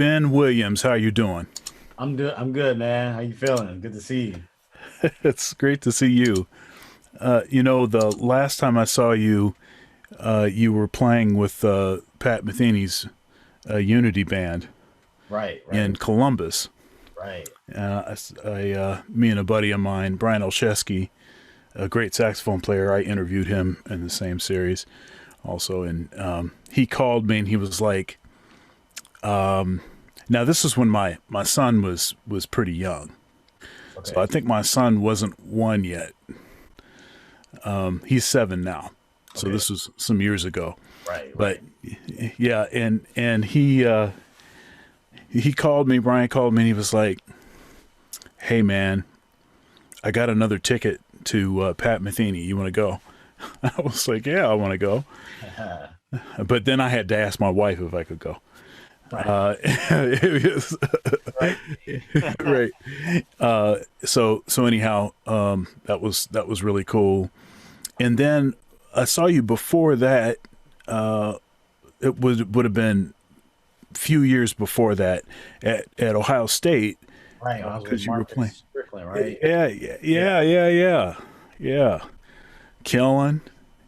Ben Williams, how you doing? I'm good, man. How you feeling? Good to see you. It's great to see you. The last time I saw you, you were playing with Pat Metheny's Unity band Right, in right, Columbus. right. Me and a buddy of mine, Brian Olszewski, a great saxophone player, I interviewed him in the same series also. And he called me and he was like, now this is when my son was pretty young. So I Okay, think my son wasn't one yet. He's 7 now. So okay. this was some years ago. Right, But right. yeah, and he called me, Brian called me and he was like, "Hey man, I got another ticket to Pat Metheny. You want to go?" I was like, "Yeah, I want to go." But then I had to ask my wife if I could go. Right, It was- right. right. So anyhow, that was really cool. And then I saw you before that. It would have been a few years before that at Ohio State Right. I was with because you were playing. Marcus Strickland, right? Yeah, yeah, Yeah. yeah, yeah, yeah, yeah. Killing,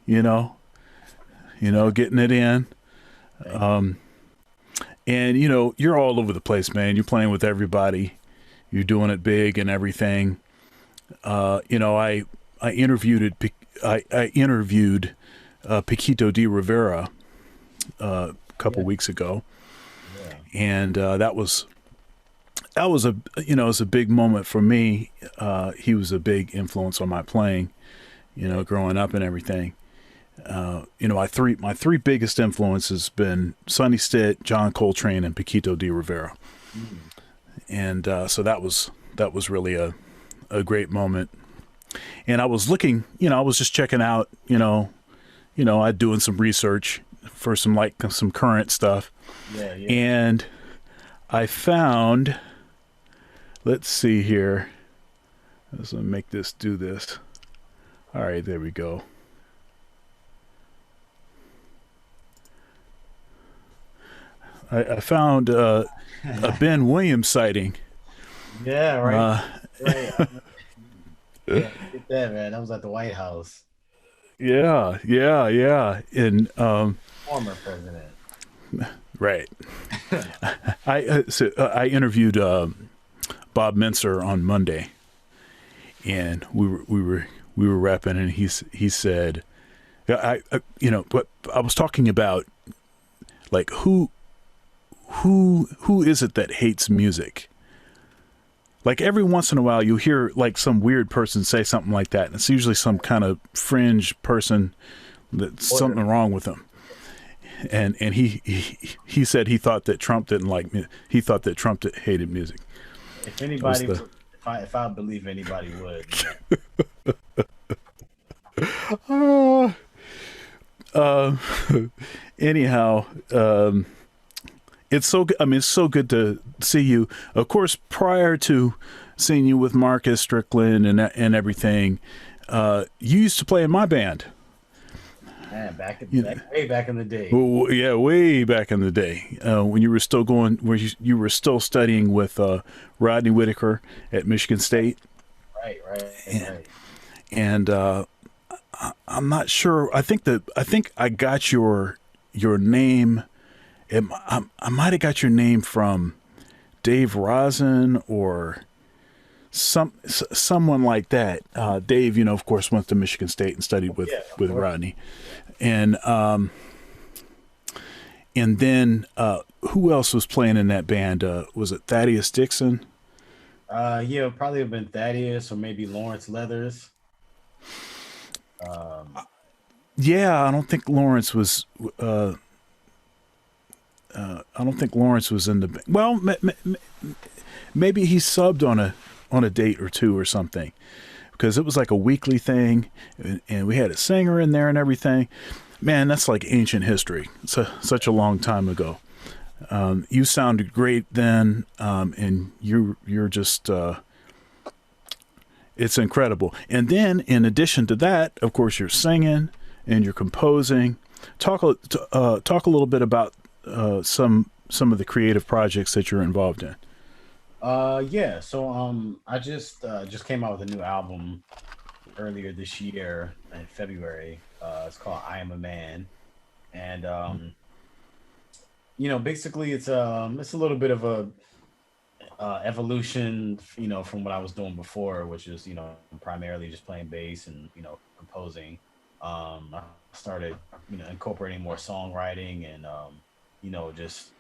you know, getting it in. Thank And you're all over the place, man. You're playing with everybody. You're doing it big and everything. I interviewed I interviewed Paquito de Rivera a you. couple Yeah, weeks ago, yeah. and that was it was a big moment for me. He was a big influence on my playing, Right. growing up and everything. My three biggest influences been Sonny Stitt, John Coltrane, and Paquito de Rivera, Mm. and so that was really a great moment. And I was looking, I was just checking out, I doing some research for some current stuff, Yeah, yeah. and I found, let's see here, let's make this do this. All right, there we go. I found a Ben Williams sighting. Yeah, right. Uh, Right. Yeah, get that, man. That was at the White House. yeah, yeah, yeah, and Former president. right. I interviewed Bob Mincer on Monday, and we were rapping, and he said, but I was talking about like who is it that hates music? Like every once in a while, you hear like some weird person say something like that, and it's usually some kind of fringe person that's Or something wrong with them. And he said he thought that Trump didn't like me. He thought that Trump hated music. if That was anybody, the if I believe anybody would, man. uh, uh, anyhow. It's so I mean it's so good to see you. Of course, prior to seeing you with Marcus Strickland and everything, you used to play in my band. Man, You way back in the day. yeah, way back in the day when you were still going, where you were still studying with Rodney Whitaker at Michigan State, Right, right, and, right. I'm not sure. I think I got your name. I might have got your name from Dave Rosen or someone like that. Dave, of course, went to Michigan State and studied with Yeah, of with course. Rodney, and then who else was playing in that band? Was it Thaddeus Dixon? Yeah, it'd probably have been Thaddeus or maybe Lawrence Leathers. Um, Yeah, I don't think Lawrence was. I don't think Lawrence was in the. Well, maybe he subbed on a date or two or something, because it was like a weekly thing, and we had a singer in there and everything. Man, that's like ancient history. It's such a long time ago. You sounded great then, and you're just it's incredible. And then in addition to that, of course, you're singing and you're composing. Talk a little bit about some of the creative projects that you're involved in. Yeah. So I just came out with a new album earlier this year in February. It's called I Am a Man, and basically it's a little bit of a evolution, from what I was doing before, which is primarily just playing bass and composing. I started incorporating more songwriting and just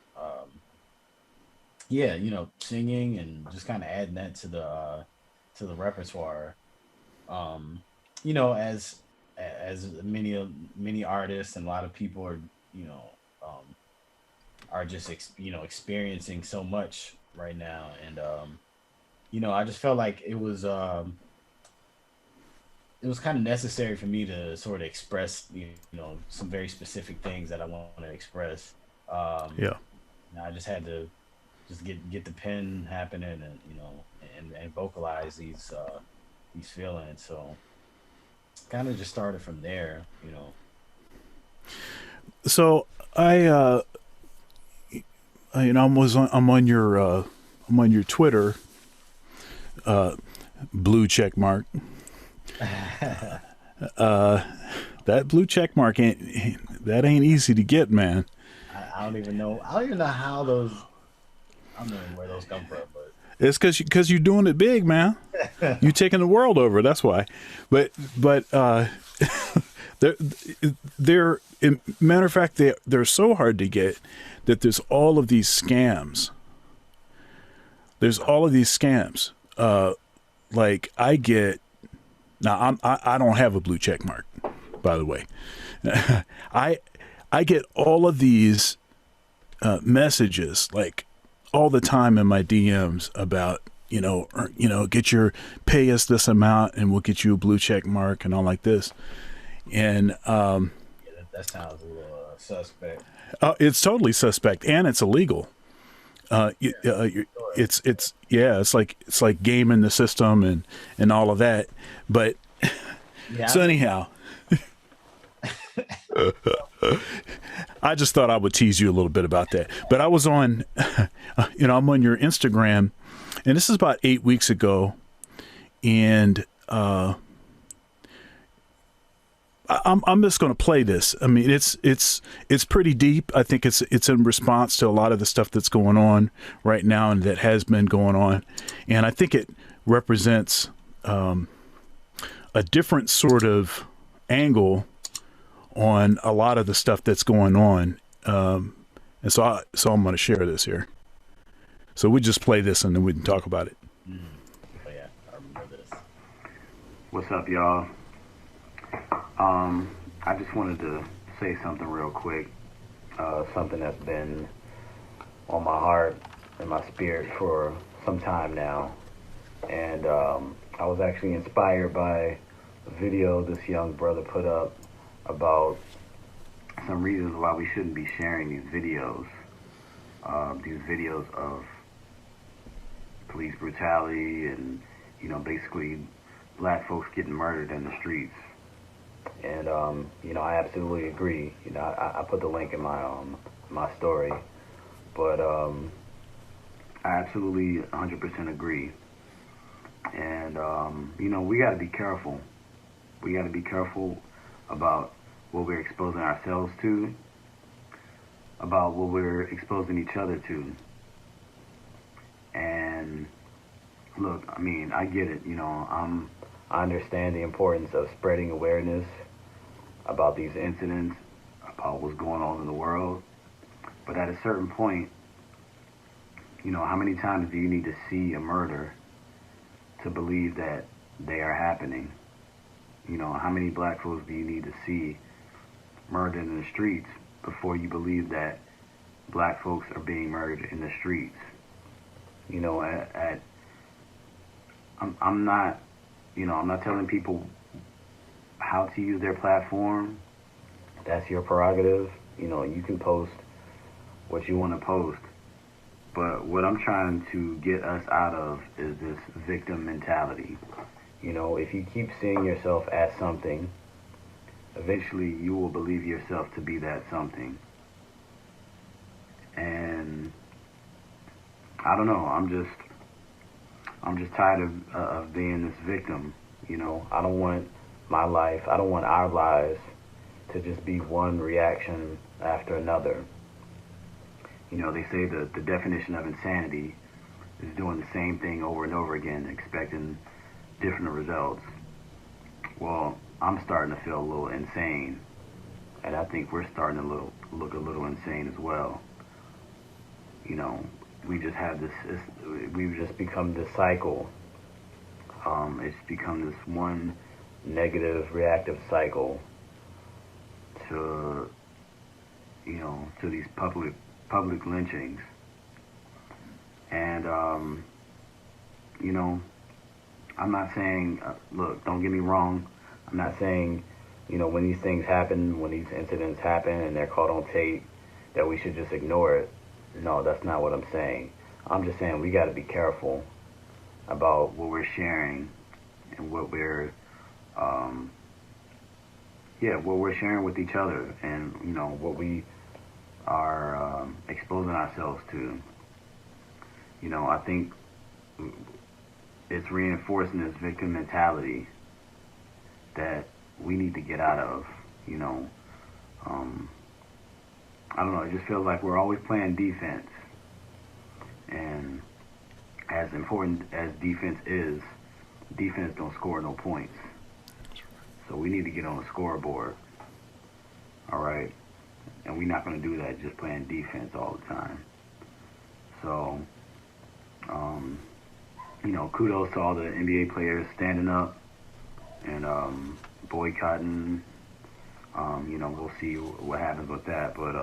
yeah, singing and just kind of adding that to the repertoire. Um, as many artists and a lot of people are you know um, just experiencing so much right now, and I just felt like it was kind of necessary for me to sort of express some very specific things that I want to express. Um, Yeah. and I just had to just get the pen happening, and and vocalize these feelings. So kind of just started from there. So I'm on your Twitter, blue check mark. That blue check mark ain't easy to get, man. I don't even know. I don't even know how those. I don't know where those come from, but It's because you're doing it big, man. You taking the world over. That's why. But they're matter of fact they're so hard to get that there's all of these scams. There's all of these scams. Like I get now. I don't have a blue check mark, by the way. I get all of these messages like all the time in my DMs about pay us this amount and we'll get you a blue check mark and all like this. And yeah, that sounds a little suspect. it's totally suspect and it's illegal. Sure. It's like gaming the system and all of that. But Yeah, so anyhow, I just thought I would tease you a little bit about that. But I was on, I'm on your Instagram, and this is about 8 weeks ago, and I'm just going to play this. I mean, it's pretty deep. I think it's in response to a lot of the stuff that's going on right now and that has been going on, and I think it represents a different sort of angle on a lot of the stuff that's going on. I'm going to share this here. So we just play this and then we can talk about it. oh yeah, I remember this. What's up, y'all? I just wanted to say something real quick. Something that's been on my heart and my spirit for some time now. And I was actually inspired by a video this young brother put up about some reasons why we shouldn't be sharing these videos of police brutality and, basically black folks getting murdered in the streets. And, I absolutely agree. I put the link in my story, but I absolutely 100% agree. And, we got to be careful. We got to be careful about what we're exposing ourselves to, about what we're exposing each other to. And look, I mean, I get it. I understand the importance of spreading awareness about these incidents, about what's going on in the world. But at a certain point, how many times do you need to see a murder to believe that they are happening? How many black folks do you need to see murdered in the streets before you believe that black folks are being murdered in the streets? I'm not, I'm not telling people how to use their platform. That's your prerogative. You can post what you want to post. But what I'm trying to get us out of is this victim mentality. If you keep seeing yourself as something, eventually you will believe yourself to be that something. And I don't know. I'm just tired of being this victim. You know, I don't want my life. I don't want our lives to just be one reaction after another. You know, they say the definition of insanity is doing the same thing over and over again, expecting different results. Well, I'm starting to feel a little insane, and I think we're starting to look a little insane as well. You know, we just have this. We've just become this cycle. It's become this one negative, reactive cycle to, you know, to these public lynchings, and you know, I'm not saying, look, don't get me wrong. I'm not saying, you know, when these things happen, when these incidents happen and they're caught on tape, that we should just ignore it. No, that's not what I'm saying. I'm just saying we got to be careful about what we're sharing and what we're, um, yeah, what we're sharing with each other, and you know what we are exposing ourselves to. You know, I think it's reinforcing this victim mentality that we need to get out of. You know, um, I don't know. It just feels like we're always playing defense, and as important as defense is, defense don't score no points. So we need to get on the scoreboard. All right, and we're not going to do that just playing defense all the time. So, um, you know, kudos to all the NBA players standing up and boycotting. You know, we'll see what happens with that. But,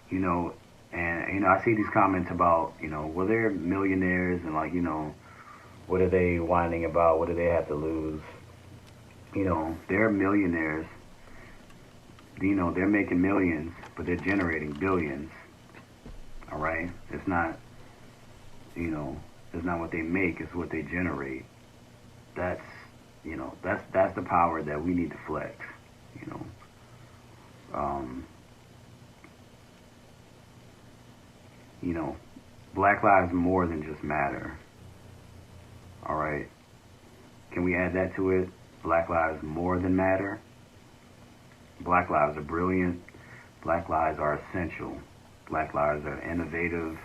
you know, and, you know, I see these comments about, you know, well, they're millionaires and, like, you know, what are they whining about? What do they have to lose? You know, they're millionaires. You know, they're making millions, but they're generating billions. All right? It's not, you know, it's not what they make, it's what they generate. That's, you know, that's the power that we need to flex, you know. You know, Black Lives more than just matter. All right? Can we add that to it? Black Lives more than matter. Black lives are brilliant. Black lives are essential. Black lives are innovative.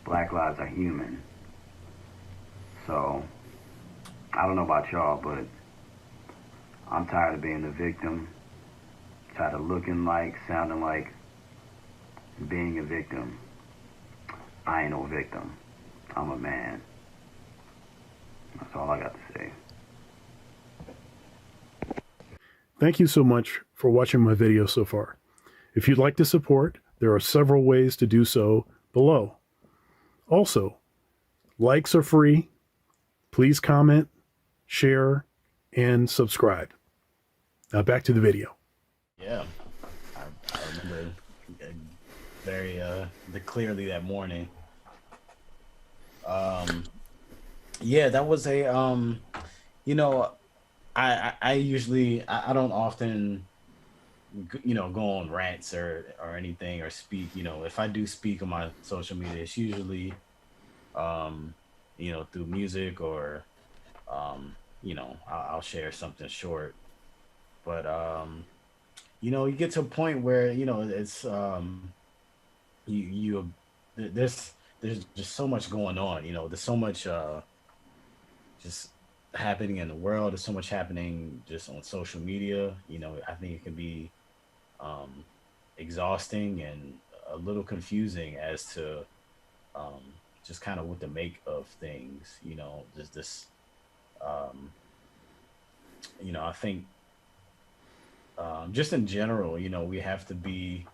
Black lives are human. So, I don't know about y'all, but I'm tired of being the victim. Tired of looking like, sounding like, being a victim. I ain't no victim. I'm a man. That's all I got to say. Thank you so much for watching my video so far. If you'd like to support, there are several ways to do so below. Also, likes are free. Please comment, share, and subscribe. Now back to the video. Yeah, I remember very clearly that morning. Yeah, that was a you know, I usually I don't often you know go on rants or anything or speak. You know, if I do speak on my social media, it's usually um you know through music or you know I'll share something short. But you know, you get to a point where you know it's you there's just so much going on. You know, there's so much just happening in the world. There's so much happening just on social media. You know, I think it can be um, exhausting and a little confusing as to um, just kind of what to make of things. You know, just this. Um, you know, I think just in general, you know, we have to be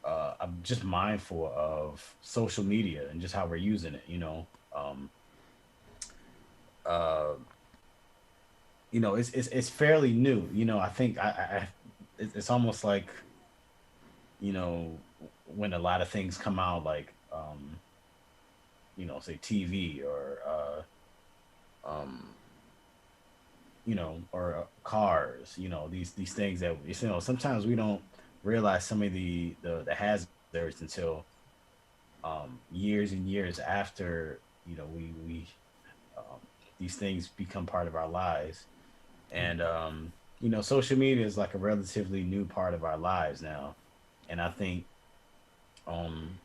I'm just mindful of social media and just how we're using it. Um, uh, it's fairly new. You know, I think it's almost like you know when a lot of things come out, like you know, say TV or um, you know, or cars. You know, these things that you know sometimes we don't realize some of the hazards until years and years after, we um, these things become part of our lives. And social media is like a relatively new part of our lives now. And I think um,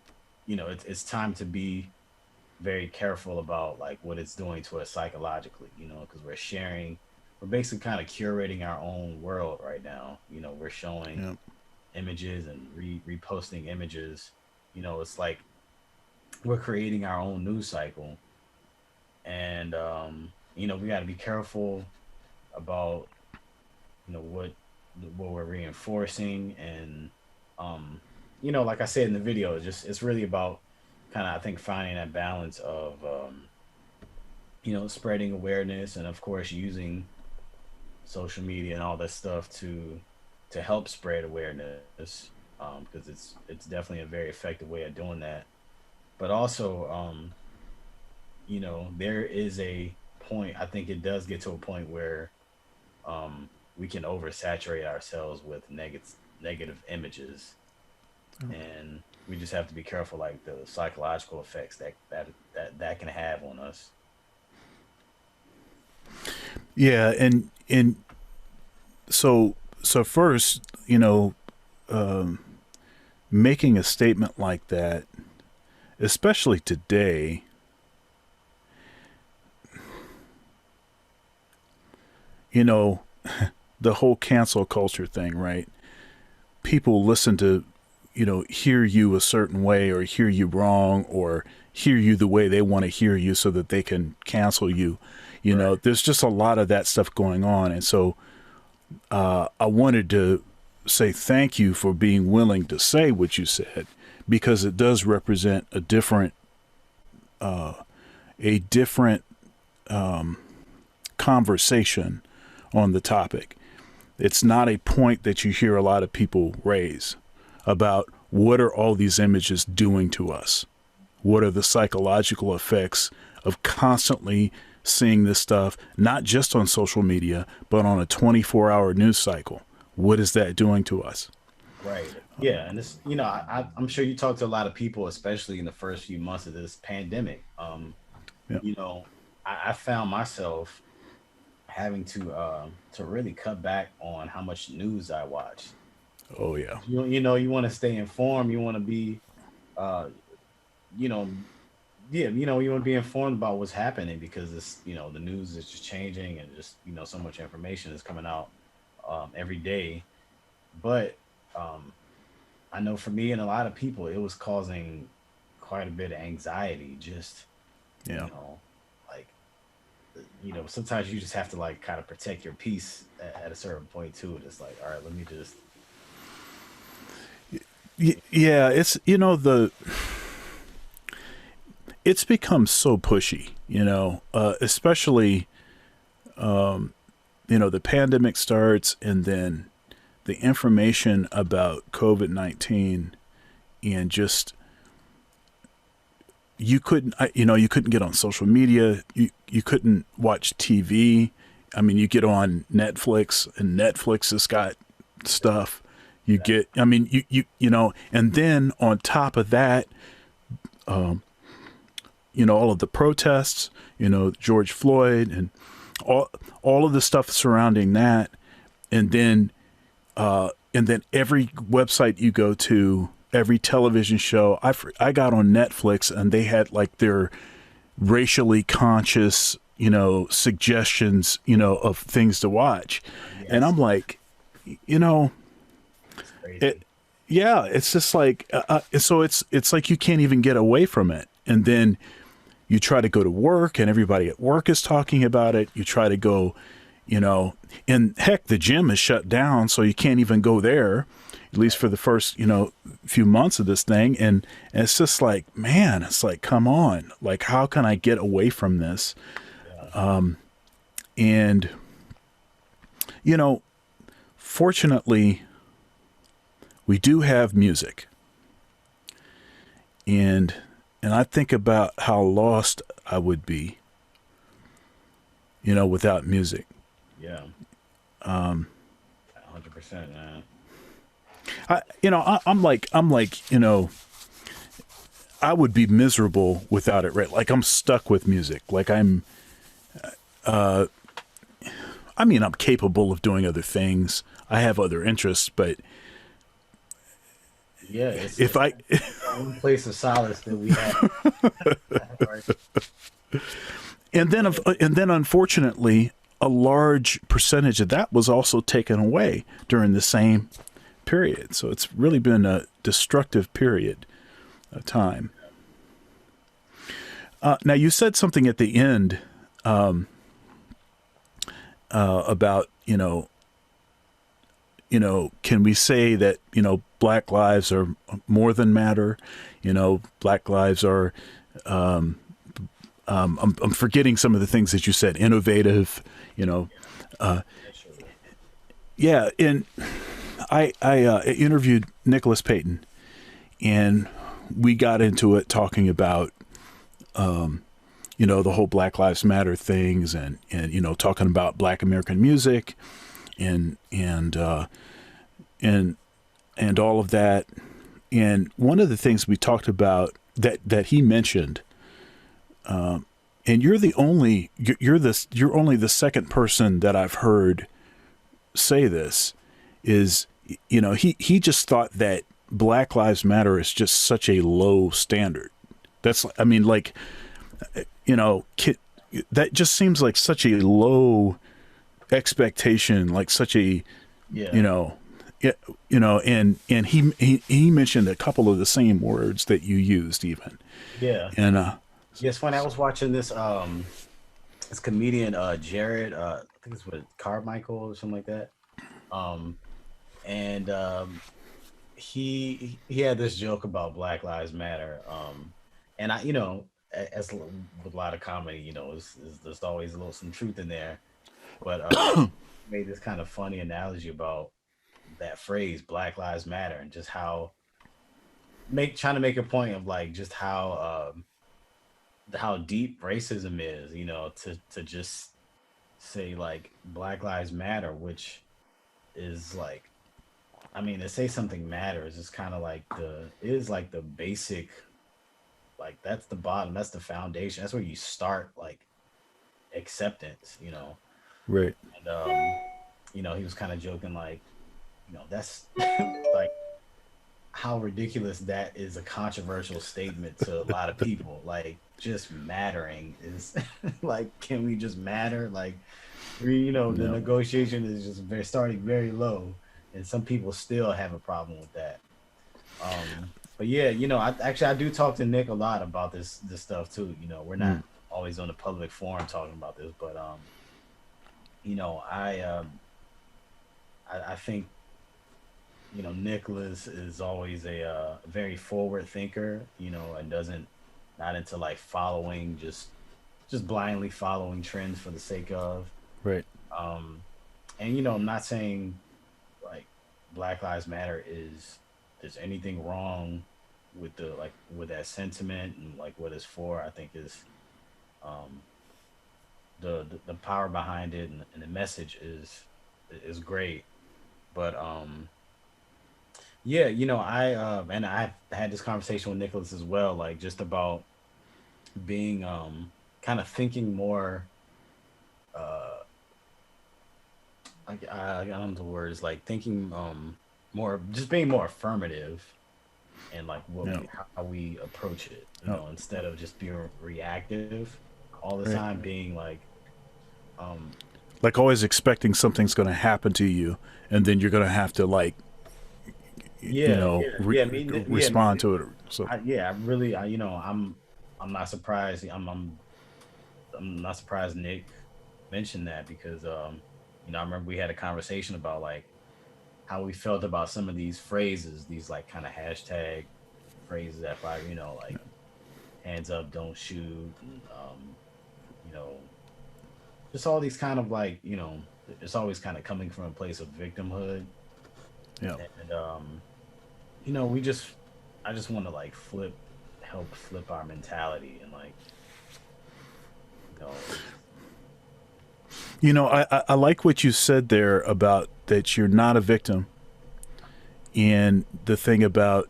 it's time to be very careful about like what it's doing to us psychologically, because we're basically kind of curating our own world right now. We're showing Yeah. images and reposting images. It's like we're creating our own news cycle. And we got to be careful about what we're reinforcing. And um like I said in the video, it's really about kind of, I think, finding that balance of spreading awareness, and of course using social media and all that stuff to help spread awareness, because it's definitely a very effective way of doing that. But also, there is a point, I think it does get to a point where we can oversaturate ourselves with negative images, and we just have to be careful, like the psychological effects that can have on us. Yeah, and so first, making a statement like that, especially today, you know, the whole cancel culture thing, right? People listen to, hear you a certain way or hear you wrong or hear you the way they want to hear you so that they can cancel you. Right. There's just a lot of that stuff going on. And so I wanted to say thank you for being willing to say what you said, because it does represent a different conversation on the topic. It's not a point that you hear a lot of people raise about what are all these images doing to us? What are the psychological effects of constantly seeing this stuff, not just on social media, but on a 24-hour news cycle? What is that doing to us? Right. Yeah, and this, I'm sure you talk to a lot of people, especially in the first few months of this pandemic. Yeah. You know, I found myself having to really cut back on how much news I watch. Oh, yeah. You want to stay informed. You want to be, uh, you know, yeah, you want to be informed about what's happening, because the news is just changing, and just so much information is coming out every day. But um, I know for me and a lot of people, it was causing quite a bit of anxiety. Just you Yeah. know, like sometimes you just have to like kind of protect your peace at a certain point too. It's like, all right, let me just. Yeah, it's become so pushy, especially, the pandemic starts, and then the information about COVID-19, and just, you couldn't get on social media. You couldn't watch TV. I mean, you get on Netflix, and Netflix has got stuff. You get, I mean, and then on top of that, all of the protests, George Floyd, and all of the stuff surrounding that, and then every website you go to, every television show. I got on Netflix, and they had like their racially conscious, suggestions, of things to watch, and Yes, I'm like, you know, it's crazy. it, yeah, it's just like, so it's like you can't even get away from it, and then you try to go to work, and everybody at work is talking about it. You try to go, and heck, the gym is shut down, so you can't even go there, at least for the first, few months of this thing. And it's just like, man, it's like, come on, like, how can I get away from this? Yeah. And, you know, fortunately, we do have music. And I think about how lost I would be, without music. Yeah. 100%, man. I'm like, I would be miserable without it, right? Like I'm stuck with music. Like I mean, I'm capable of doing other things. I have other interests, but Yeah, it's if I, the only place of solace that we have. Right. and then unfortunately, a large percentage of that was also taken away during the same period. So it's really been a destructive period of time. Now you said something at the end about can we say that Black lives are more than matter? Black lives are. I'm forgetting some of the things that you said. Innovative. Yeah, and I interviewed Nicholas Payton, and we got into it talking about the whole Black Lives Matter things, and talking about Black American music, and all of that. And one of the things we talked about that he mentioned, and you're only the second person that I've heard say this, is he just thought that Black Lives Matter is just such a low standard. That's, I mean, like, that just seems like such a low expectation, like such a, Yeah. and he mentioned a couple of the same words that you used even. Yeah. And, Yeah, it's funny. I was watching this comedian Jared, I think it's with Carmichael or something like that. Um and he had this joke about Black Lives Matter. And I, as with a lot of comedy, there's always a little some truth in there. But made this kind of funny analogy about that phrase Black Lives Matter, and just how trying to make a point of like just how deep racism is, to just say like Black Lives Matter, which is like, I mean, to say something matters is kind of like the basic, like that's the bottom, that's the foundation, that's where you start, like acceptance. right. And he was kind of joking like, that's like how ridiculous that is, a controversial statement to a lot of people. Like, just mattering is like, can we just matter? Like, the No. negotiation is just starting very low, and some people still have a problem with that. But yeah, I do talk to Nick a lot about this stuff too. We're not always on the public forum talking about this, but I think Nicholas is always a very forward thinker, and not into like following, just blindly following trends for the sake of. Right. And I'm not saying like Black Lives Matter there's anything wrong with with that sentiment and like what it's for. I think is the power behind it, and the message is great. But yeah, and I've had this conversation with Nicholas as well, like just about being kind of thinking more I don't know the words, like thinking more, just being more affirmative, and like how we approach it, instead of just being reactive all the Right. time, being like Like always expecting something's going to happen to you, and then you're going to have to like, respond to it. So I'm not surprised. I'm not surprised Nick mentioned that, because I remember we had a conversation about like how we felt about some of these phrases, these like kind of hashtag phrases that like hands up, don't shoot, you know, just all these kind of like, it's always kind of coming from a place of victimhood. yeah. And I just want to like help flip our mentality, and like, I like what you said there about that you're not a victim, and the thing about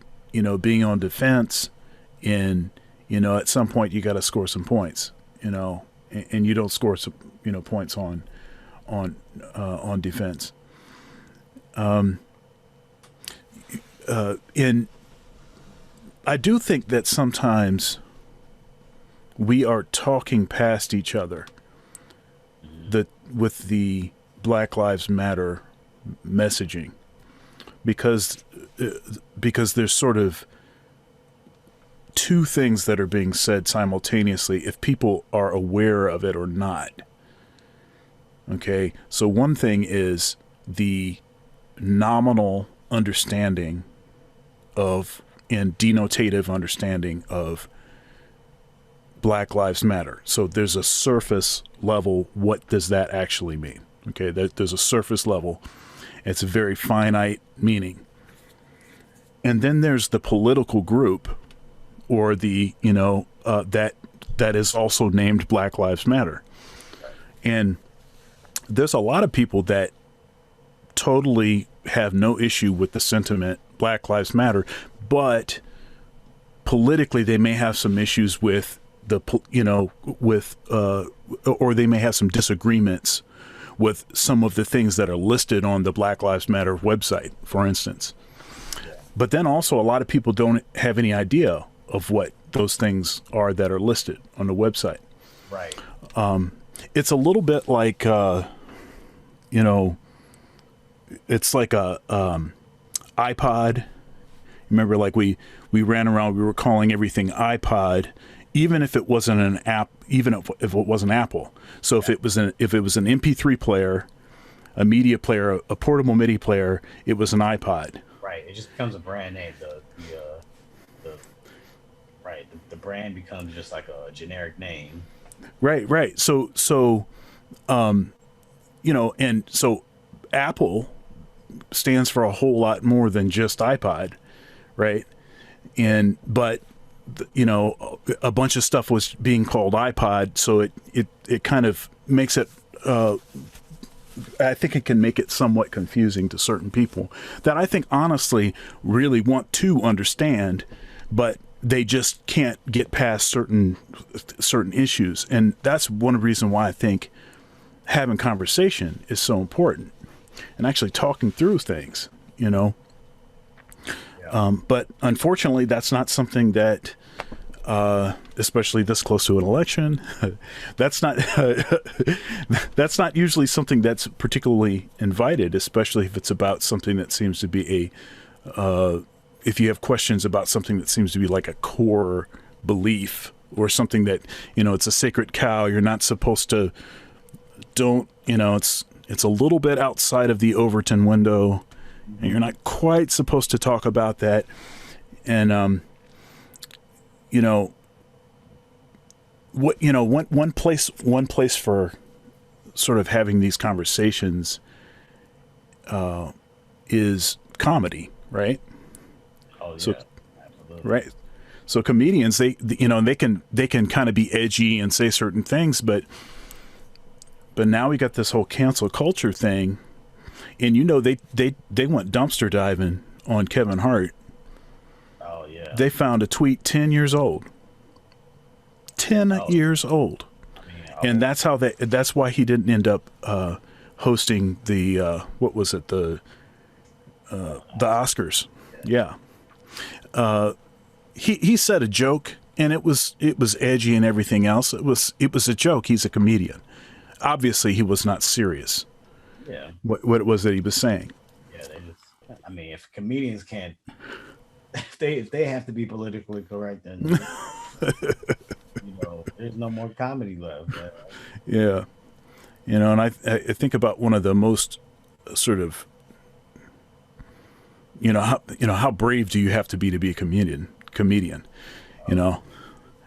being on defense, And, you know, at some point you got to score some points, you know, and you don't score some, you know, points on defense. And I do think that sometimes we are talking past each other with the Black Lives Matter messaging, because there's sort of two things that are being said simultaneously if people are aware of it or not. Okay, so one thing is the nominal understanding of and denotative understanding of Black Lives Matter. So there's a surface level. What does that actually mean? Okay, there's a surface level. It's a very finite meaning. And then there's the political group, or the, you know, that is also named Black Lives Matter. And there's a lot of people that totally have no issue with the sentiment Black Lives Matter, but politically they may have some issues with the, you know, with, or they may have some disagreements with some of the things that are listed on the Black Lives Matter website, for instance. But then also a lot of people don't have any idea of what those things are that are listed on the website. Right. It's a little bit like, you know, it's like a iPod. Remember, like we ran around, we were calling everything iPod, even if it wasn't an app, even if it wasn't Apple. So if it was an MP3 player, a media player, a portable MIDI player, it was an iPod. Right. It just becomes a brand name. The brand becomes just like a generic name. Right. So, you know, and so Apple stands for a whole lot more than just iPod, right? But you know, a bunch of stuff was being called iPod, so it kind of makes it, I think it can make it somewhat confusing to certain people that I think honestly really want to understand, but they just can't get past certain issues. And that's one reason why I think having conversation is so important, and actually talking through things, you know. But unfortunately, that's not something that, especially this close to an election, that's not usually something that's particularly invited, especially if it's about something that seems to be if you have questions about something that seems to be like a core belief, or something that, you know, it's a sacred cow. You're not supposed to, you know, it's a little bit outside of the Overton window, and you're not quite supposed to talk about that. And, you know, one place for sort of having these conversations, is comedy, right? Oh, yeah. So, absolutely. right. So comedians, they can kind of be edgy and say certain things, but now we got this whole cancel culture thing. And, you know, they went dumpster diving on Kevin Hart. Oh, yeah. They found a tweet 10 years old. 10 years old. I mean, And that's why he didn't end up hosting the what was it, the Oscars. Yeah. He said a joke, and it was edgy and everything else. It was a joke. He's a comedian. Obviously he was not serious. Yeah. What it was that he was saying. Yeah, I mean, if comedians can't, if they have to be politically correct, then you know, there's no more comedy left. Yeah, you know, and I think about one of the most sort of, how brave do you have to be a comedian? You know,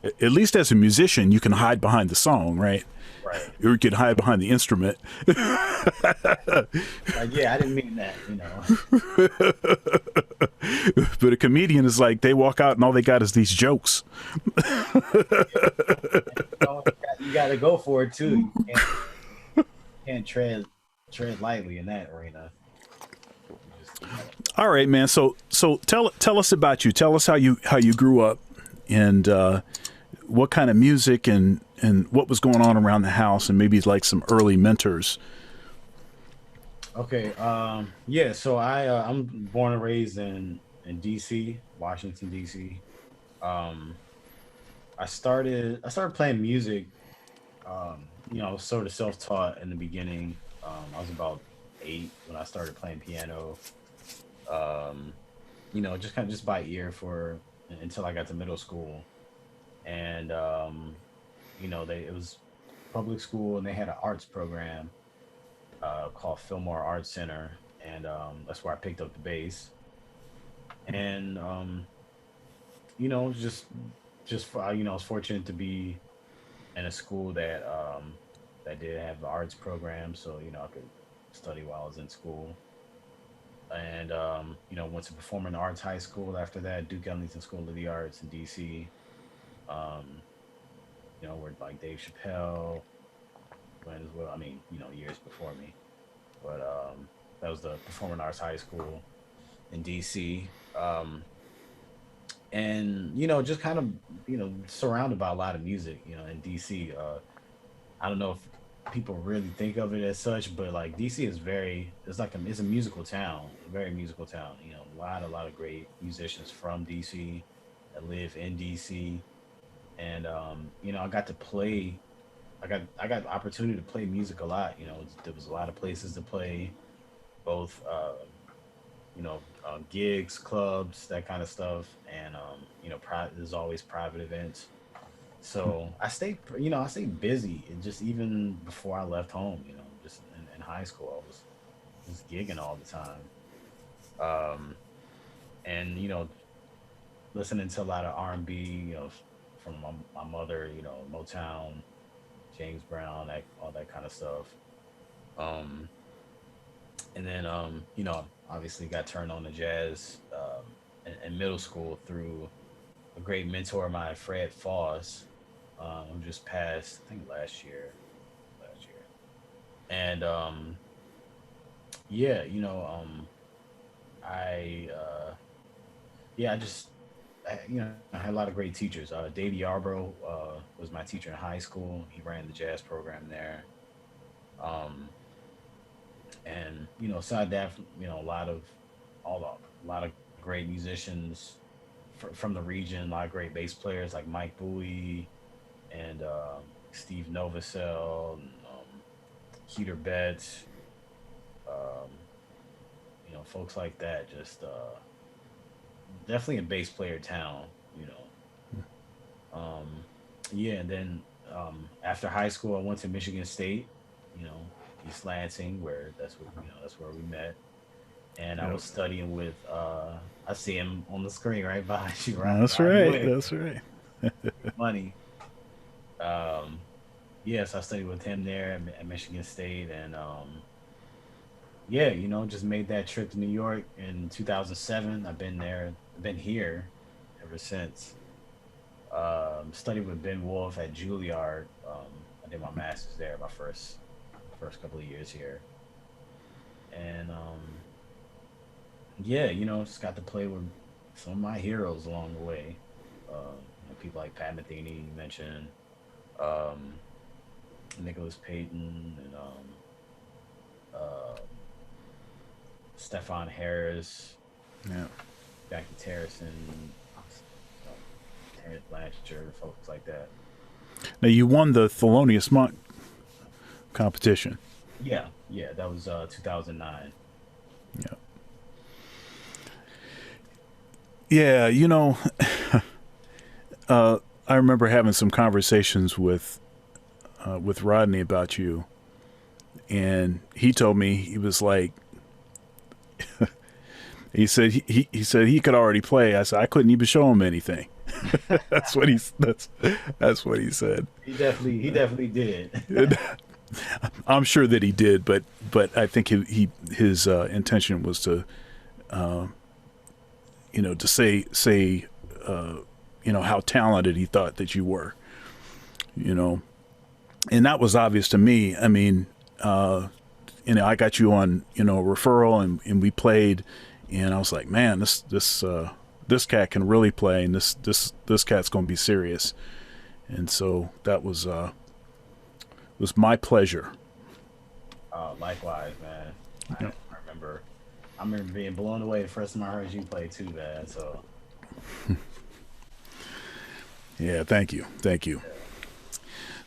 at least as a musician, you can hide behind the song, right? Right. Or you can hide behind the instrument. Like, yeah, I didn't mean that, you know. But a comedian is like, they walk out and all they got is these jokes. You got to go for it too. You can't tread lightly in that arena. All right, man. So tell us about you. Tell us how you grew up, and what kind of music and what was going on around the house, and maybe like some early mentors. Okay. Yeah. So I'm born and raised in DC, Washington DC. Um, I started playing music. I was sort of self taught in the beginning. I was about 8 when I started playing piano. Um, just kind of just by ear for until I got to middle school, and it was public school and they had an arts program called Fillmore Arts Center, and that's where I picked up the bass. And I was fortunate to be in a school that did have the arts program, so I could study while I was in school. And went to Performing Arts High School after that, Duke Ellington School of the Arts in DC. Um, where like Dave Chappelle went as well. I mean, years before me, but that was the Performing Arts High School in DC. And just kind of surrounded by a lot of music in DC. I don't know if people really think of it as such, but like DC is it's a musical town, a very musical town. A lot of great musicians from DC that live in DC. And I got to play. I got the opportunity to play music a lot. There was a lot of places to play, both gigs, clubs, that kind of stuff, and there's always private events. So I stayed busy, and just even before I left home, just in high school, I was just gigging all the time, and listening to a lot of R&B, from my mother, Motown, James Brown, all that kind of stuff. Um, and then obviously got turned on to jazz in middle school through a great mentor of mine, Fred Foss, who just passed, I think last year. And yeah, I yeah, I just I had a lot of great teachers. Davey Yarbrough was my teacher in high school. He ran the jazz program there. Um, and aside that, a lot of great musicians from the region. A lot of great bass players like Mike Bowie and Steve Novosel, and Keter Betts, um, folks like that. Just definitely a bass player town. You know, um, yeah. And then after high school, I went to Michigan State. You know, East Lansing, where that's where we met. And I Yep. was studying with I see him on the screen right behind you, right? That's Rodney right. Wood, That's right. Money. Um, yes, I studied with him there at Michigan State, and yeah, just made that trip to New York in 2007. I've been there, been here ever since. Studied with Ben Wolf at Juilliard. I did my master's there, my first couple of years here, and yeah, just got to play with some of my heroes along the way. People like Pat Metheny, you mentioned, um, Nicholas Payton, and uh, Stefan Harris, Yeah. Jackie Terrison, Terrence Blanchard, folks like that. Now you won the Thelonious Monk competition. Yeah, yeah, that was 2009. Yeah. Yeah. I remember having some conversations with Rodney about you, and he told me he was like, he said he could already play. I said I couldn't even show him anything. That's what he said. He definitely did. I'm sure that he did, but I think his intention was to to say how talented he thought that you were, you know, and that was obvious to me. I mean, I got you on, referral, and we played, and I was like, man, this this cat can really play, and this cat's going to be serious. And so that was my pleasure. Likewise, man. I, Yeah. I remember, I remember being blown away the first time I heard you play too, man. So Yeah, thank you, thank you.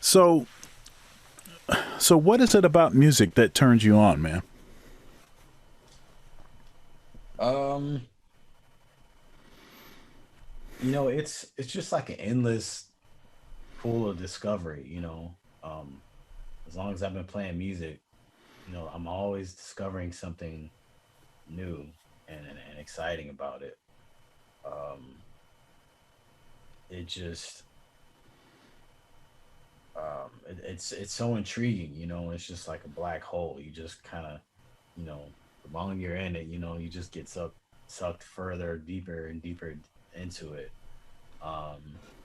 So so what is it about music that turns you on, man? um, it's just like an endless pool of discovery. As long as I've been playing music, I'm always discovering something new and exciting about it. Um, it just it's so intriguing. It's just like a black hole. You just kind of, the longer you're in it, you just get sucked further, deeper and deeper into it. Um,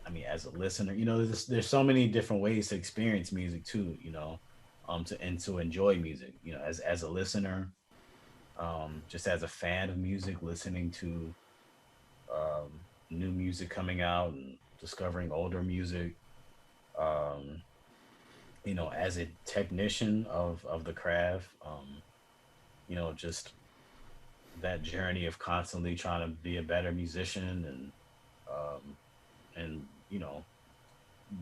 I mean, as a listener, there's so many different ways to experience music too. To enjoy music. As a listener, just as a fan of music, listening to new music coming out and discovering older music. Um, as a technician of the craft, just that journey of constantly trying to be a better musician um, and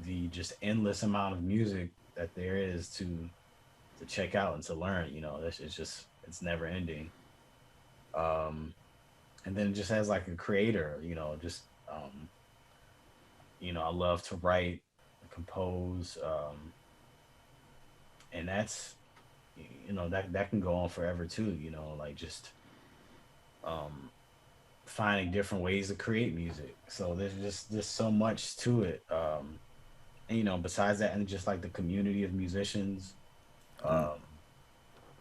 the just endless amount of music that there is to check out and to learn. This is just it's never ending. Um, and then just as like a creator, just I love to write, compose, and that's that can go on forever too. Like just um, finding different ways to create music. So there's so much to it. And besides that, and just like the community of musicians, Mm. um,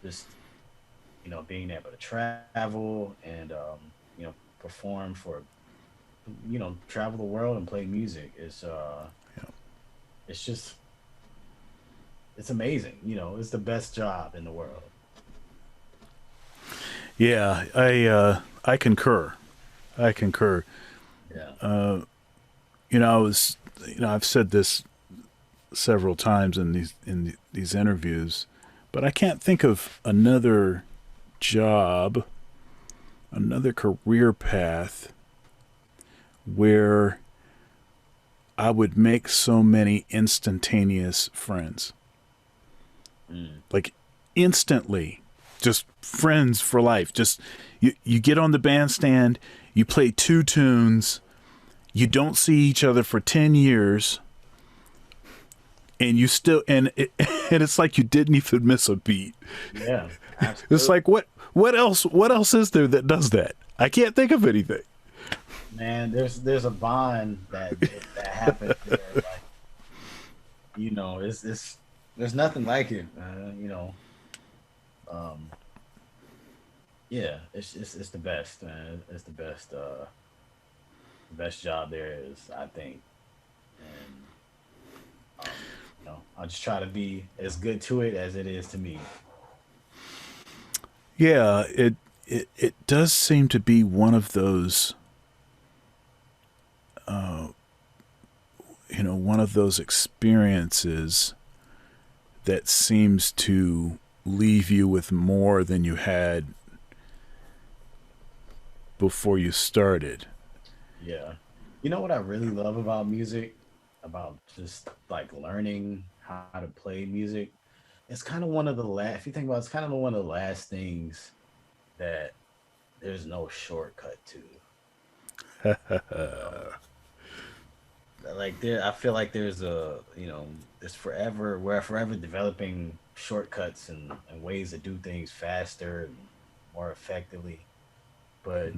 just being able to travel and perform for travel the world and play music is Yeah. it's just it's amazing. It's the best job in the world. Yeah, I concur. I concur. Yeah. I was, I've said this several times in these interviews, but I can't think of another job, another career path where I would make so many instantaneous friends. Mm. Like instantly, just friends for life. Just you get on the bandstand, you play two tunes, you don't see each other for 10 years, and you still and it's like you didn't even miss a beat. Yeah. It's Absolutely. like what else is there that does that? I can't think of anything. Man, there's a bond that happens there. Like it's there's nothing like it. Um, yeah, it's the best, man. It's the best job there is, I think. And I just try to be as good to it as it is to me. Yeah, it does seem to be one of those one of those experiences that seems to leave you with more than you had before you started. Yeah. You know what I really love about music? About just like learning how to play music. It's kind of one of the last, if you think about it, it's kind of one of the last things that there's no shortcut to. Um, like I feel like there's there's forever, we're forever developing shortcuts and ways to do things faster and more effectively. But,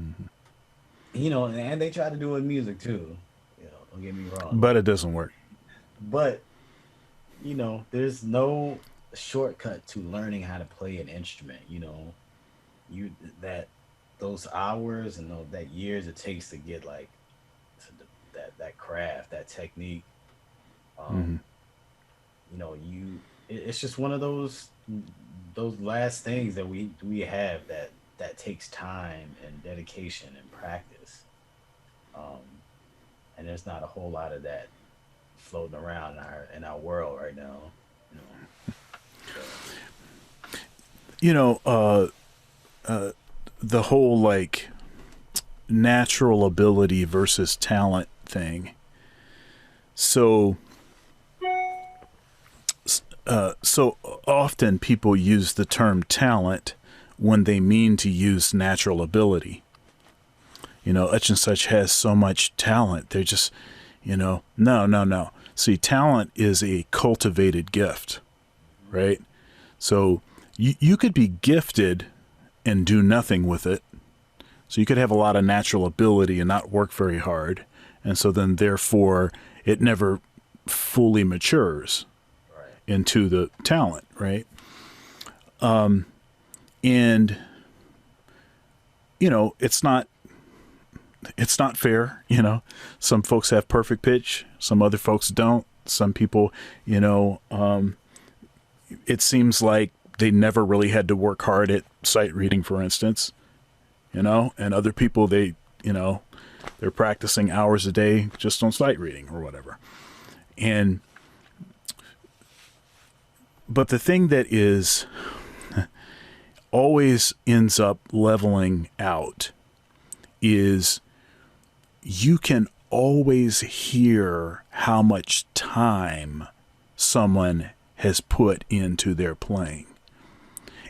and they try to do it in music too. Don't get me wrong. But it doesn't work. But there's no shortcut to learning how to play an instrument. You that those hours and that years it takes to get like that craft, that technique. Hmm. Um, it's just one of those last things that we have that takes time and dedication and practice. there's not a whole lot of that floating around in our world right now. You know, so, You know, the whole like natural ability versus talent thing. So, so often people use the term talent when they mean to use natural ability. You know, such and such has so much talent. They're just, you know, no. See, talent is a cultivated gift, right? So you could be gifted and do nothing with it. So you could have a lot of natural ability and not work very hard. And so then therefore it never fully matures right. into the talent, right? And you know, it's not fair, you know. Some folks have perfect pitch, some other folks don't. Some people, you know, it seems like they never really had to work hard at sight reading, for instance, you know, and other people, they, you know, they're practicing hours a day just on sight reading or whatever. But the thing that is always ends up leveling out is you can always hear how much time someone has put into their playing.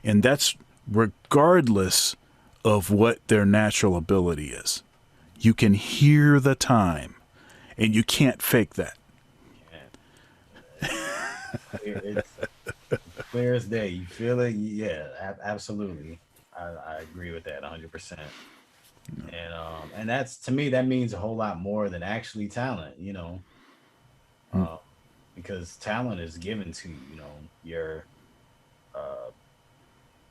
And that's regardless of what their natural ability is. You can hear the time, and you can't fake that. It's clear as day. You feel it? Yeah, absolutely. I agree with that 100%. And that's, to me, that means a whole lot more than actually talent, you know, because talent is given to you. You know,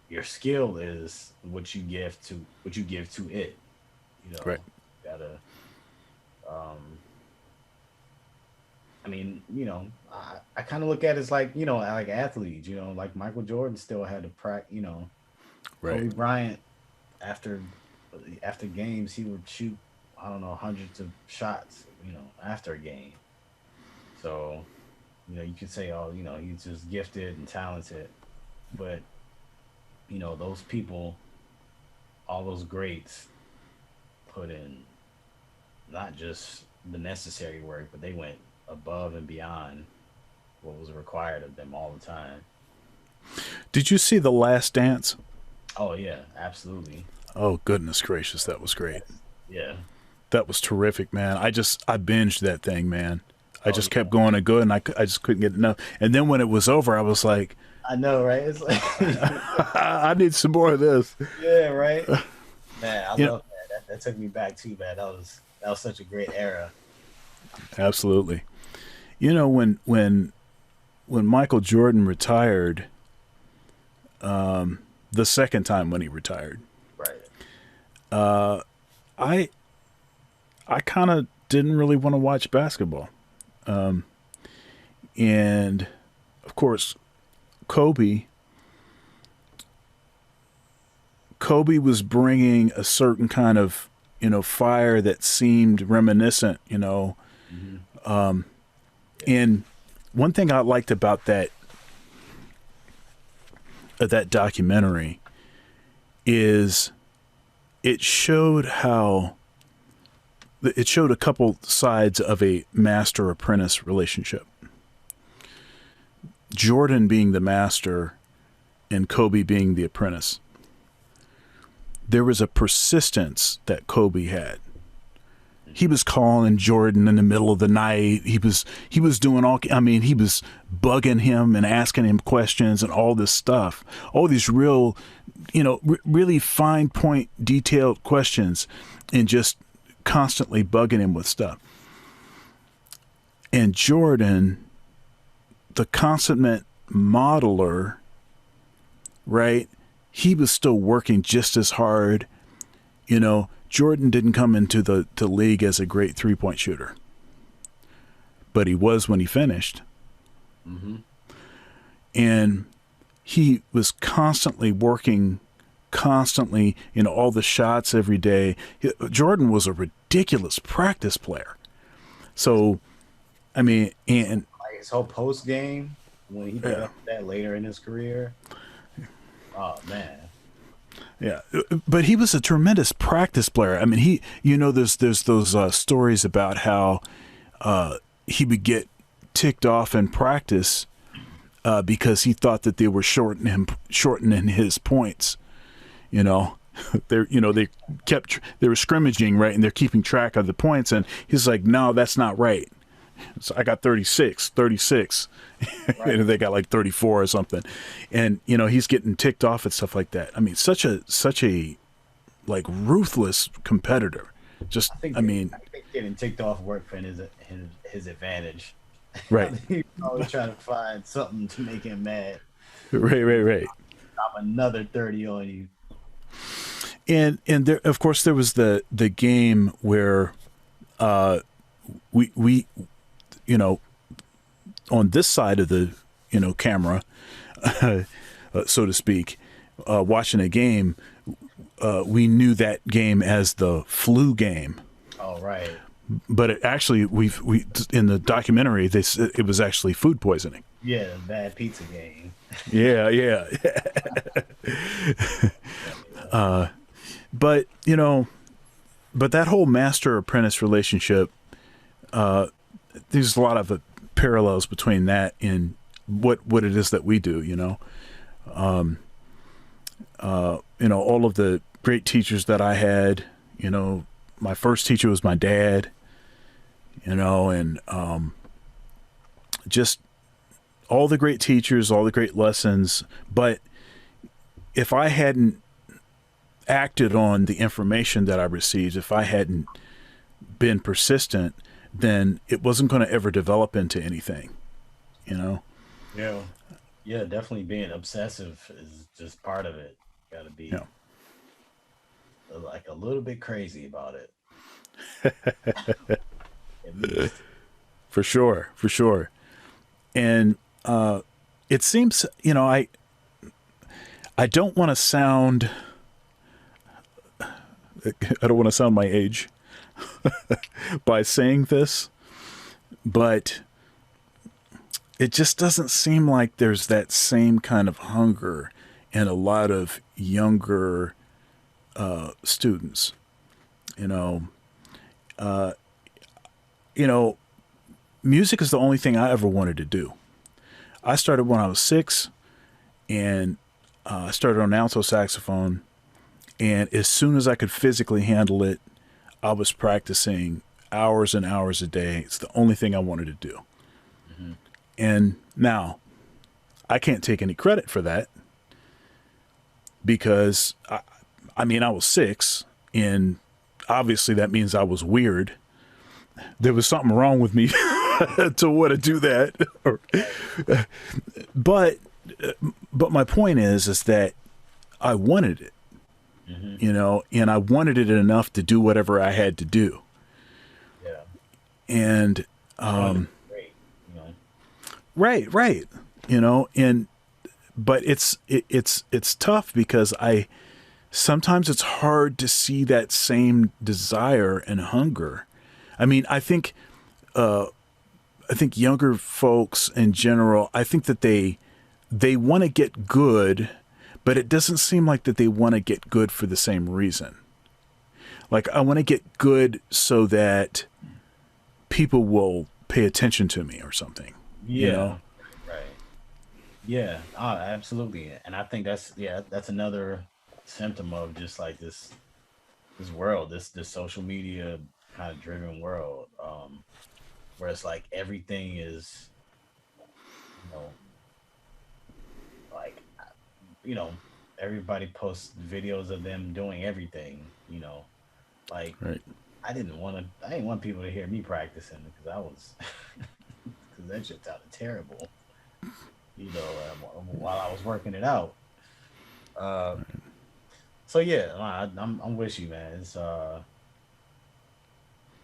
your skill is what you give to it. You know, Right. gotta. I mean, you know, I kind of look at it as like, you know, like athletes. You know, like Michael Jordan still had to practice. You know, Right. Kobe Bryant, after games, he would shoot, I don't know, hundreds of shots, you know, after a game. So, you know, you could say, oh, you know, he's just gifted and talented, but you know, those people, all those greats, put in not just the necessary work, but they went above and beyond what was required of them all the time. Did you see The Last Dance? Oh yeah, absolutely. Oh, goodness gracious, that was great. Yeah. That was terrific, man. I binged that thing, man. I Oh just yeah. kept going and going. I just couldn't get enough. And then when it was over, I was like, I know, right? It's like, I need some more of this. yeah, right. Man, I You know, love that. That took me back too, man. That was such a great era. absolutely. You know, when Michael Jordan retired, the second time when he retired, Right. I kind of didn't really want to watch basketball. And of course, Kobe was bringing a certain kind of, you know, fire that seemed reminiscent, you know. Mm-hmm. And one thing I liked about that documentary is it showed a couple sides of a master apprentice relationship. Jordan being the master and Kobe being the apprentice. There was a persistence that Kobe had. He was calling Jordan in the middle of the night. He was doing he was bugging him and asking him questions and all this stuff. All these real, you know, really fine point, detailed questions, and just constantly bugging him with stuff. And Jordan, the consummate modeler, right? He was still working just as hard. You know, Jordan didn't come into the league as a great three-point shooter, but he was when he finished. Mm-hmm. And he was constantly working, you know, all the shots every day. Jordan was a ridiculous practice player. So, I mean, and Like his whole post game when he got yeah, up that later in his career. Oh man. yeah, but he was a tremendous practice player. I mean, there's those stories about how he would get ticked off in practice because he thought that they were shortening his points. You know, they were scrimmaging, right, and they're keeping track of the points, and he's like, no, that's not right. So I got 36, Right. and they got like 34 or something, and he's getting ticked off at stuff like that. I mean, such a like ruthless competitor. Just, I think getting ticked off worked for his advantage. right, He always trying to find something to make him mad. right. Drop another 30 on you. And there, of course, there was the game where we on this side of the camera, so to speak, watching a game, we knew that game as the flu game. Oh right. But it actually, we in the documentary, they said it was actually food poisoning. Yeah, the bad pizza game. Yeah. But but that whole master apprentice relationship, there's a lot of parallels between that and what it is that we do. All of the great teachers that I had. My first teacher was my dad. And just all the great teachers, all the great lessons. But if I hadn't acted on the information that I received, if I hadn't been persistent, then it wasn't going to ever develop into anything. Yeah. Yeah, definitely being obsessive is just part of it. Got to be Yeah, like a little bit crazy about it. At least. for sure. And it seems, I don't want to sound, I don't want to sound my age by saying this, but it just doesn't seem like there's that same kind of hunger in a lot of younger students. You know, uh, music is the only thing I ever wanted to do. I started when I was 6, and I started on alto saxophone. And as soon as I could physically handle it, I was practicing hours and hours a day. It's the only thing I wanted to do. Hmm. And now, I can't take any credit for that because, I mean, I was 6, and obviously that means I was weird. There was something wrong with me to want to do that. but my point is that I wanted it, Hmm. and I wanted it enough to do whatever I had to do. Yeah. And Great. You know. right, and but it's tough because sometimes it's hard to see that same desire and hunger. I mean, I think younger folks in general, I think that they want to get good, but it doesn't seem like that they want to get good for the same reason. Like, I want to get good so that people will pay attention to me or something, you Yeah. know? Right. Yeah. Absolutely. And I think that's another symptom of just like this world, this social media kind of driven world, where it's like everything is, you know, like you know, everybody posts videos of them doing everything, like Right. I didn't want people to hear me practicing because I was because that shit sounded terrible, while I was working it out. Uh, so yeah, I'm with you, man. It's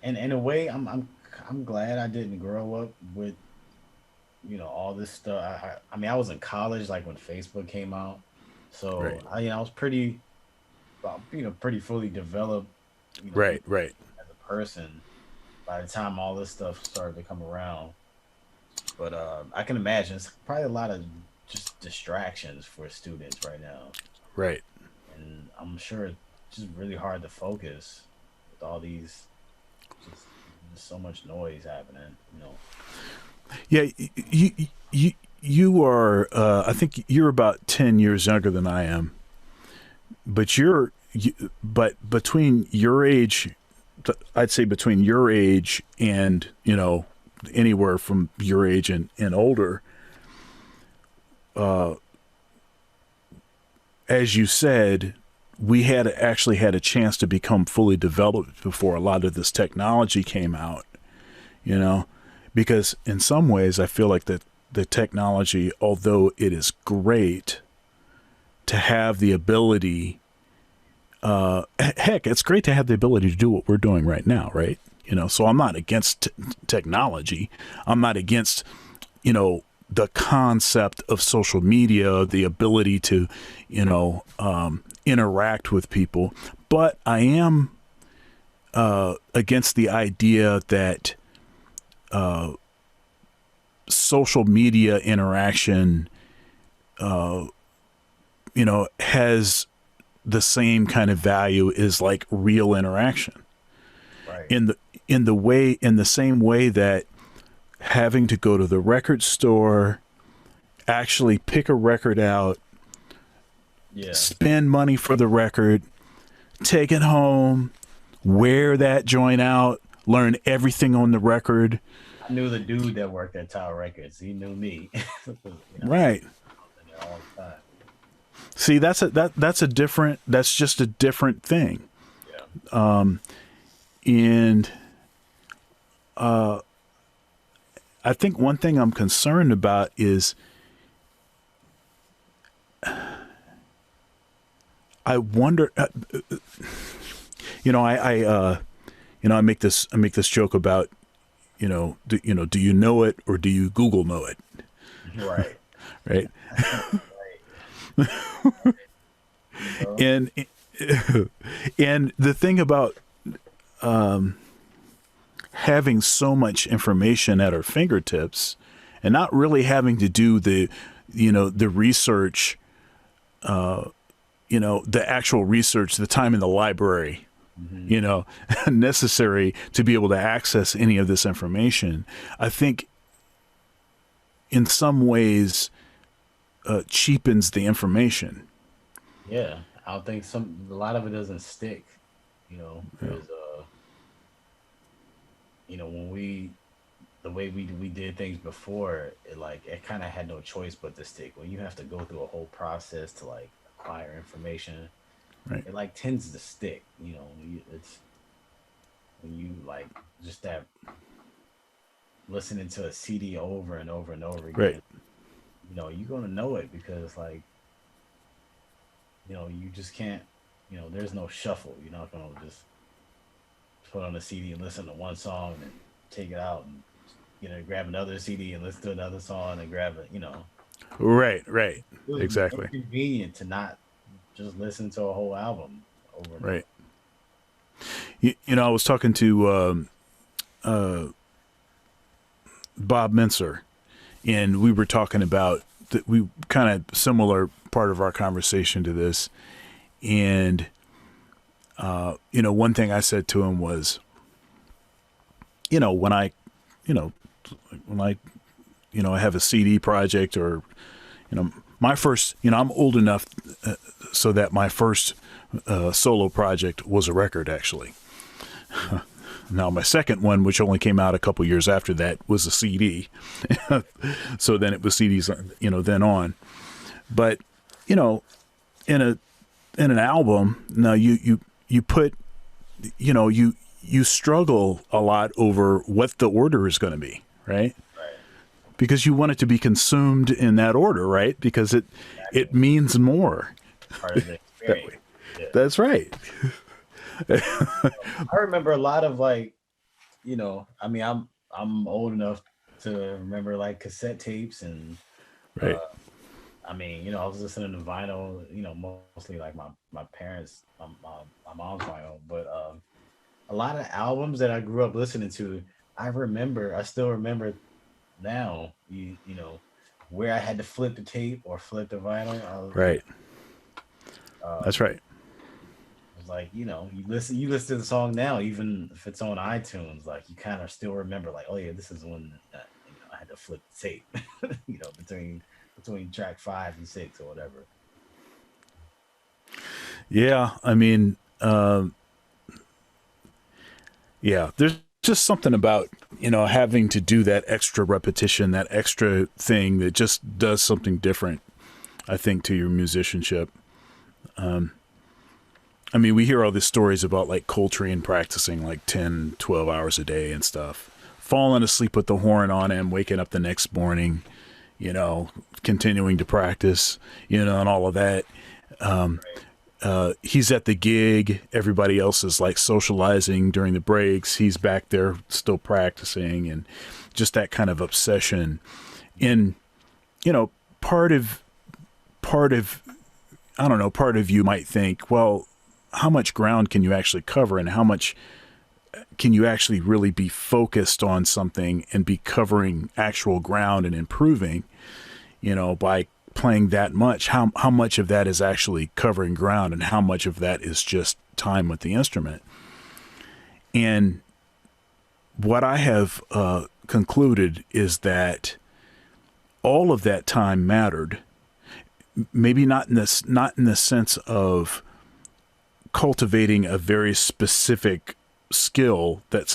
and in a way, I'm glad I didn't grow up with all this stuff. I mean, I was in college like when Facebook came out, so Right. I was pretty, pretty fully developed, Right. Right. as a person. by the time all this stuff started to come around. But I can imagine it's probably a lot of just distractions for students right now, Right. and I'm sure it's just really hard to focus with all these just, just so much noise happening. You know. Yeah. You are. I think you're about 10 years younger than I am, but but between your age, I'd say between your age and anywhere from your age and older, as you said, we had actually had a chance to become fully developed before a lot of this technology came out, you know, because in some ways I feel like that the technology, although it is great to have the ability, heck, it's great to have the ability to do what we're doing right now, right? So I'm not against technology. I'm not against, the concept of social media, the ability to, interact with people. But I am against the idea that social media interaction, has the same kind of value as like real interaction. Right. In the same way that having to go to the record store, actually pick a record out, Yeah. spend money for the record, take it home, wear that joint out, learn everything on the record. I knew the dude that worked at Tower Records. He knew me. Right. All the time. See, that's just a different thing. Yeah. And I think one thing I'm concerned about is I wonder, I make this joke about, do you know it or do you Google know it? Right. Right. Right. And and the thing about having so much information at our fingertips and not really having to do the research, the actual research, the time in the library, necessary to be able to access any of this information, I think in some ways cheapens the information. Yeah. I don't think a lot of it doesn't stick, because when the way we did things before, it kind of had no choice but to stick. When you have to go through a whole process to like acquire information, Right. it like tends to stick. It's when you like just that listening to a CD over and over and over again. Right. You're gonna know it because like you just can't. There's no shuffle. You're not gonna just put on a CD and listen to one song and then take it out and grab another CD and listen to another song and grab it. Right. It was Exactly. more convenient to not just listen to a whole album over and Right. I was talking to Bob Mincer, and we were talking about that. We kind of similar part of our conversation to this, and one thing I said to him was, when I have a CD project or, my first, I'm old enough so that my first solo project was a record, actually. Now, my second one, which only came out a couple years after that, was a CD. So then it was CDs, then on. But, in an album, now you put, you struggle a lot over what the order is going to be, right? Right. Because you want it to be consumed in that order, right? Because it means more. Part of the experience. Yeah. That's right. I remember a lot of like, I mean, I'm old enough to remember like cassette tapes and, Right. I mean, I was listening to vinyl, mostly like my parents, my mom's vinyl, but a lot of albums that I grew up listening to, I still remember now, you know, where I had to flip the tape or flip the vinyl. Right. That's Um, right. it was like, you listen to the song now, even if it's on iTunes, like you kind of still remember, like, oh yeah, this is when I had to flip the tape, between track 5 and 6 or whatever. Yeah. I mean, yeah, there's just something about, having to do that extra repetition, that extra thing that just does something different, I think, to your musicianship. I mean, we hear all these stories about like Coltrane practicing like 10, 12 hours a day and stuff, falling asleep with the horn on and waking up the next morning, continuing to practice, and all of that. He's at the gig. Everybody else is like socializing during the breaks. He's back there still practicing, and just that kind of obsession. And, part of, I don't know, part of you might think, well, how much ground can you actually cover, and how much can you actually really be focused on something and be covering actual ground and improving, by playing that much? How much of that is actually covering ground, and how much of that is just time with the instrument? And what I have concluded is that all of that time mattered. Maybe not in the sense of cultivating a very specific skill that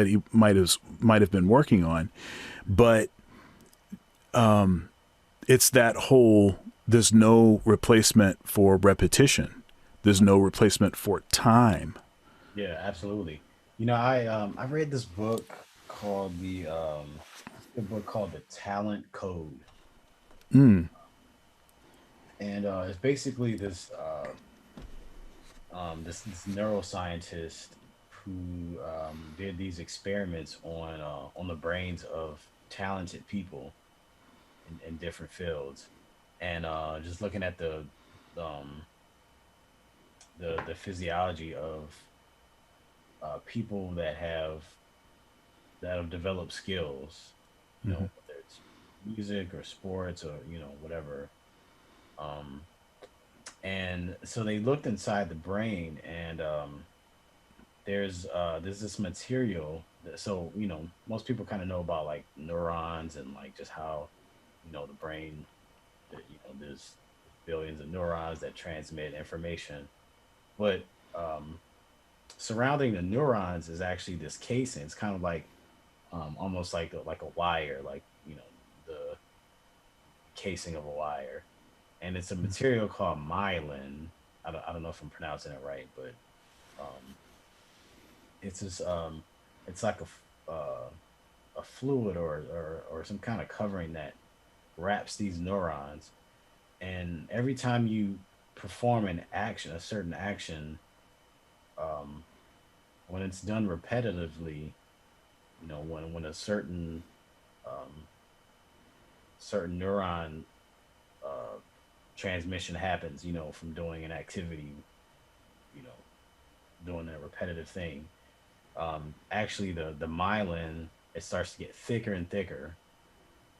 he might have been working on, but it's that whole, there's no replacement for repetition. There's no replacement for time. Yeah, absolutely. I read this book called the Talent Code, Mm. and it's basically this neuroscientist who did these experiments on the brains of talented people in different fields, and just looking at um, the physiology of people that have developed skills, Hmm. whether it's music or sports or whatever. Um, and so they looked inside the brain, and there's this material. So most people kind of know about like neurons and like just how the brain, there's billions of neurons that transmit information, but um, surrounding the neurons is actually this casing. It's kind of like almost like a wire, like the casing of a wire, and it's a material called myelin. I don't know if I'm pronouncing it right, but um, it's just it's like a fluid or some kind of covering that wraps these neurons, and every time you perform a certain action, um, when it's done repetitively, when a um, certain neuron uh, transmission happens, from doing an activity, you know, doing that repetitive thing. Actually, the myelin, it starts to get thicker and thicker,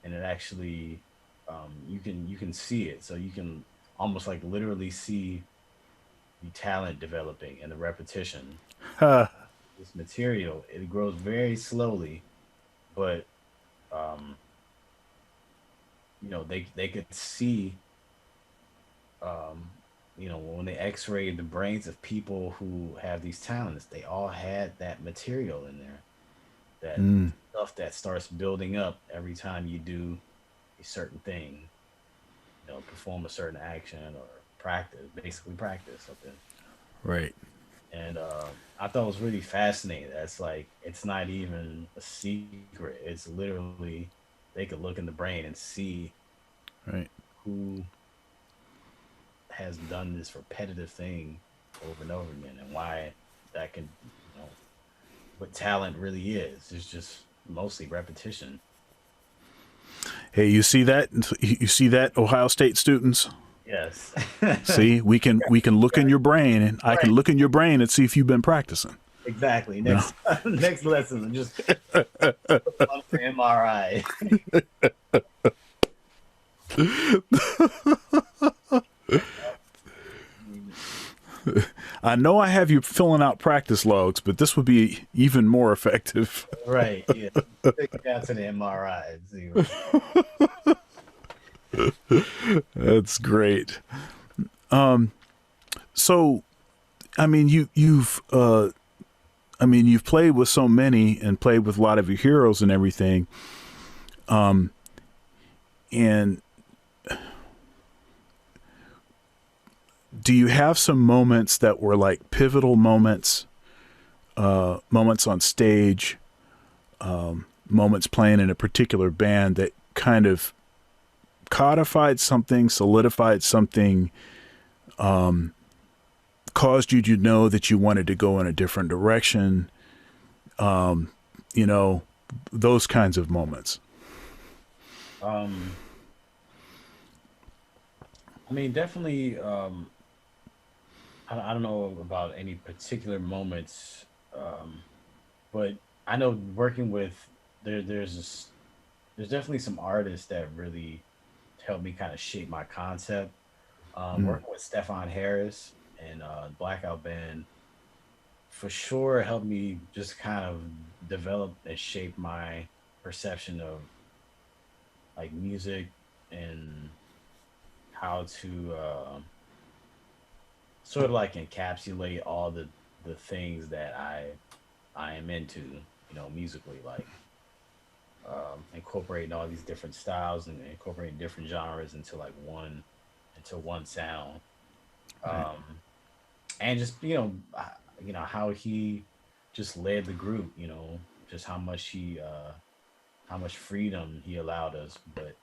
and it actually you can see it, so you can almost like literally see the talent developing and the repetition. Huh. This material, it grows very slowly, but um, they could see, um, when they X-rayed the brains of people who have these talents, they all had that material in there, that Mm. stuff that starts building up every time you do a certain thing, perform a certain action or basically practice something. Right. And I thought it was really fascinating. That's like it's not even a secret. It's literally they could look in the brain and see Right. who has done this repetitive thing over and over again, and why that can, what talent really is. It's just mostly repetition. Hey, you see that? You see that, Ohio State students? Yes. See, we can look in your brain, and I can Right. look in your brain and see if you've been practicing. exactly. No. Next next lesson, just on for MRI. I know I have you filling out practice logs, but this would be even more effective. Right. Yeah. Take it down to the MRI and see what. That's great. So, I mean, you've played with so many and played with a lot of your heroes and everything. And do you have some moments that were like pivotal moments, moments on stage, moments playing in a particular band that kind of codified something, solidified something, caused you to know that you wanted to go in a different direction, you know, those kinds of moments? Um, I mean, definitely. I don't know about any particular moments, but I know working with there's definitely some artists that really helped me kind of shape my concept. Mm, Working with Stefan Harris and Blackout Band for sure helped me just kind of develop and shape my perception of like music and how to sort of like encapsulate all the things that I am into, musically, like incorporating all these different styles and incorporating different genres into one sound. right. Um, and just how he just led the group, just how much freedom he allowed us, but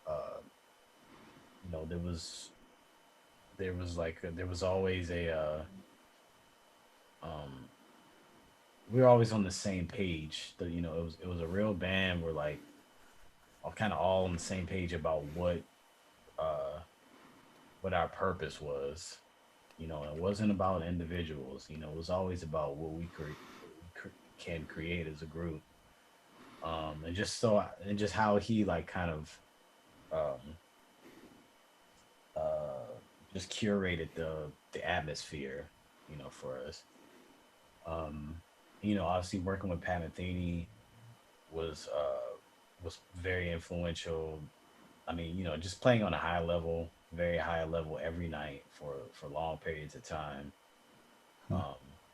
uh, there was there was always a um we were always on the same page. It was a real band. We're like all kind of all on the same page about uh what our purpose was. It wasn't about individuals. It was always about what we can create as a group. And just how he like kind of um uh just curated the atmosphere, for us. Um, Obviously working with Pat Metheny was very influential. I mean, just playing on a high level, very high level every night for long periods of time.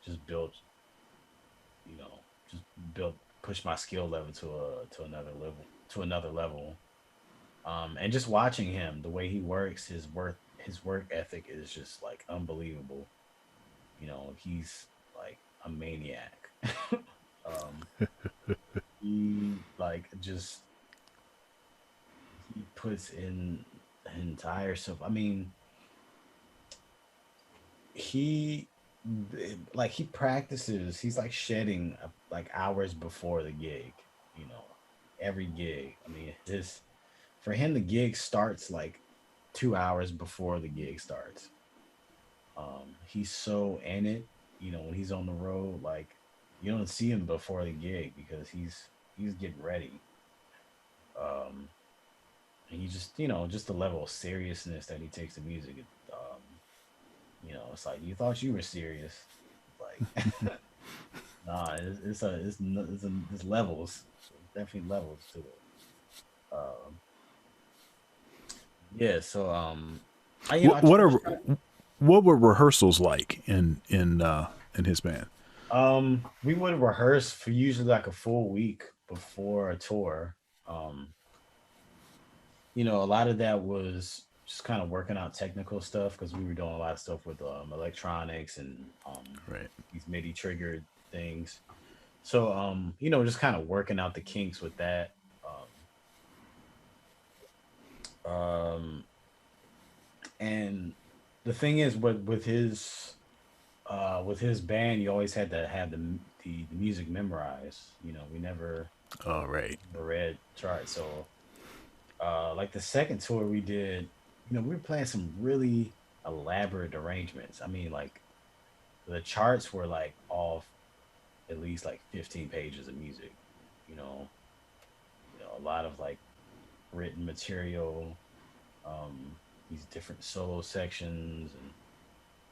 Just built, you know, just built pushed my skill level to another level. And just watching him, the way he works, his work ethic is just like unbelievable. He's like a maniac. um, he like just he puts in entire self. I mean, he like he practices. He's like shedding like hours before the gig. You know, every gig. I mean, this for him the gig starts like 2 hours before the gig starts. He's so in it. When he's on the road, like you don't see him before the gig because he's getting ready. Um, and he just just the level of seriousness that he takes to music. It's like you thought you were serious, like nah. It's levels. There's definitely levels to it. Um, yeah. So I What what was are trying. what were rehearsals like in his band? We would rehearse for usually like a full week before a tour. Um, a lot of that was just kind of working out technical stuff because we were doing a lot of stuff with electronics and Right. these MIDI triggered things. So just kind of working out the kinks with that. Um, and the thing is, with his band, you always had to have the music memorized. We All right. never read charts. So like the second tour we did, we were playing some really elaborate arrangements. I mean, like the charts were like off at least like 15 pages of music. You know, a lot of like written material, these different solo sections, and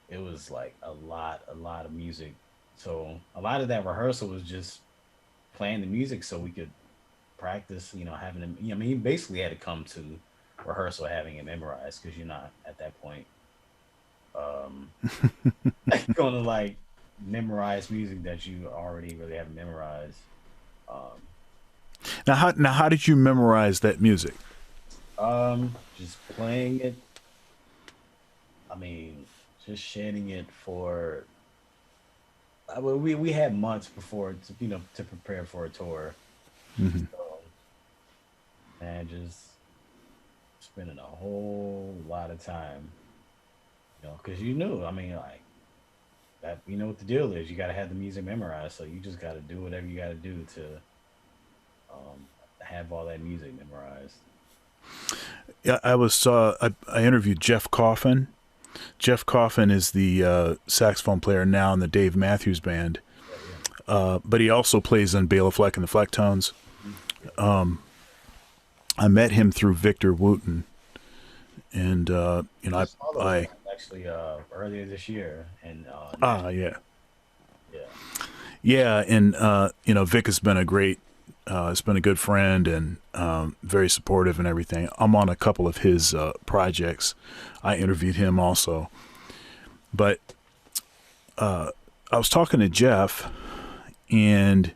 it was like a lot of music. So a lot of that rehearsal was just playing the music so we could practice. Having them. I mean, he basically had to come to rehearsal having it memorized because you're not at that point um, going to like memorize music that you already really haven't memorized. Um, Now how did you memorize that music? just playing it. I mean, just shedding it for. We had months before to to prepare for a tour. Hmm. So, and just spending a whole lot of time, because you knew. I mean, like that. You know what the deal is. You got to have the music memorized. So you just got to do whatever you got to do to have all that music memorized. Yeah, I interviewed Jeff Coffin. Jeff Coffin is the saxophone player now in the Dave Matthews Band, Yeah, yeah. but he also plays in Bela Fleck and the Flecktones. I met him through Victor Wooten, and I saw those I guys actually earlier this year, and yeah. yeah, Yeah, and Vic has been has been a good friend and very supportive and everything. I'm on a couple of his projects. I interviewed him also, but I was talking to Jeff, and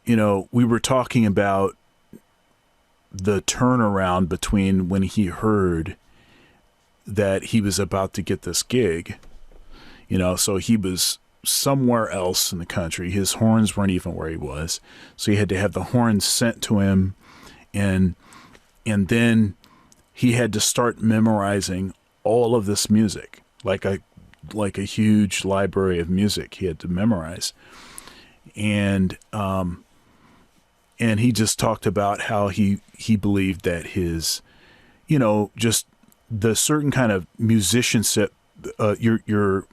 we were talking about the turnaround between when he heard that he was about to get this gig. So he was somewhere else in the country. His horns weren't even where he was. So he had to have the horns sent to him, and then he had to start memorizing all of this music, like a huge library of music he had to memorize. And he just talked about how he believed that his, just the certain kind of musicianship, your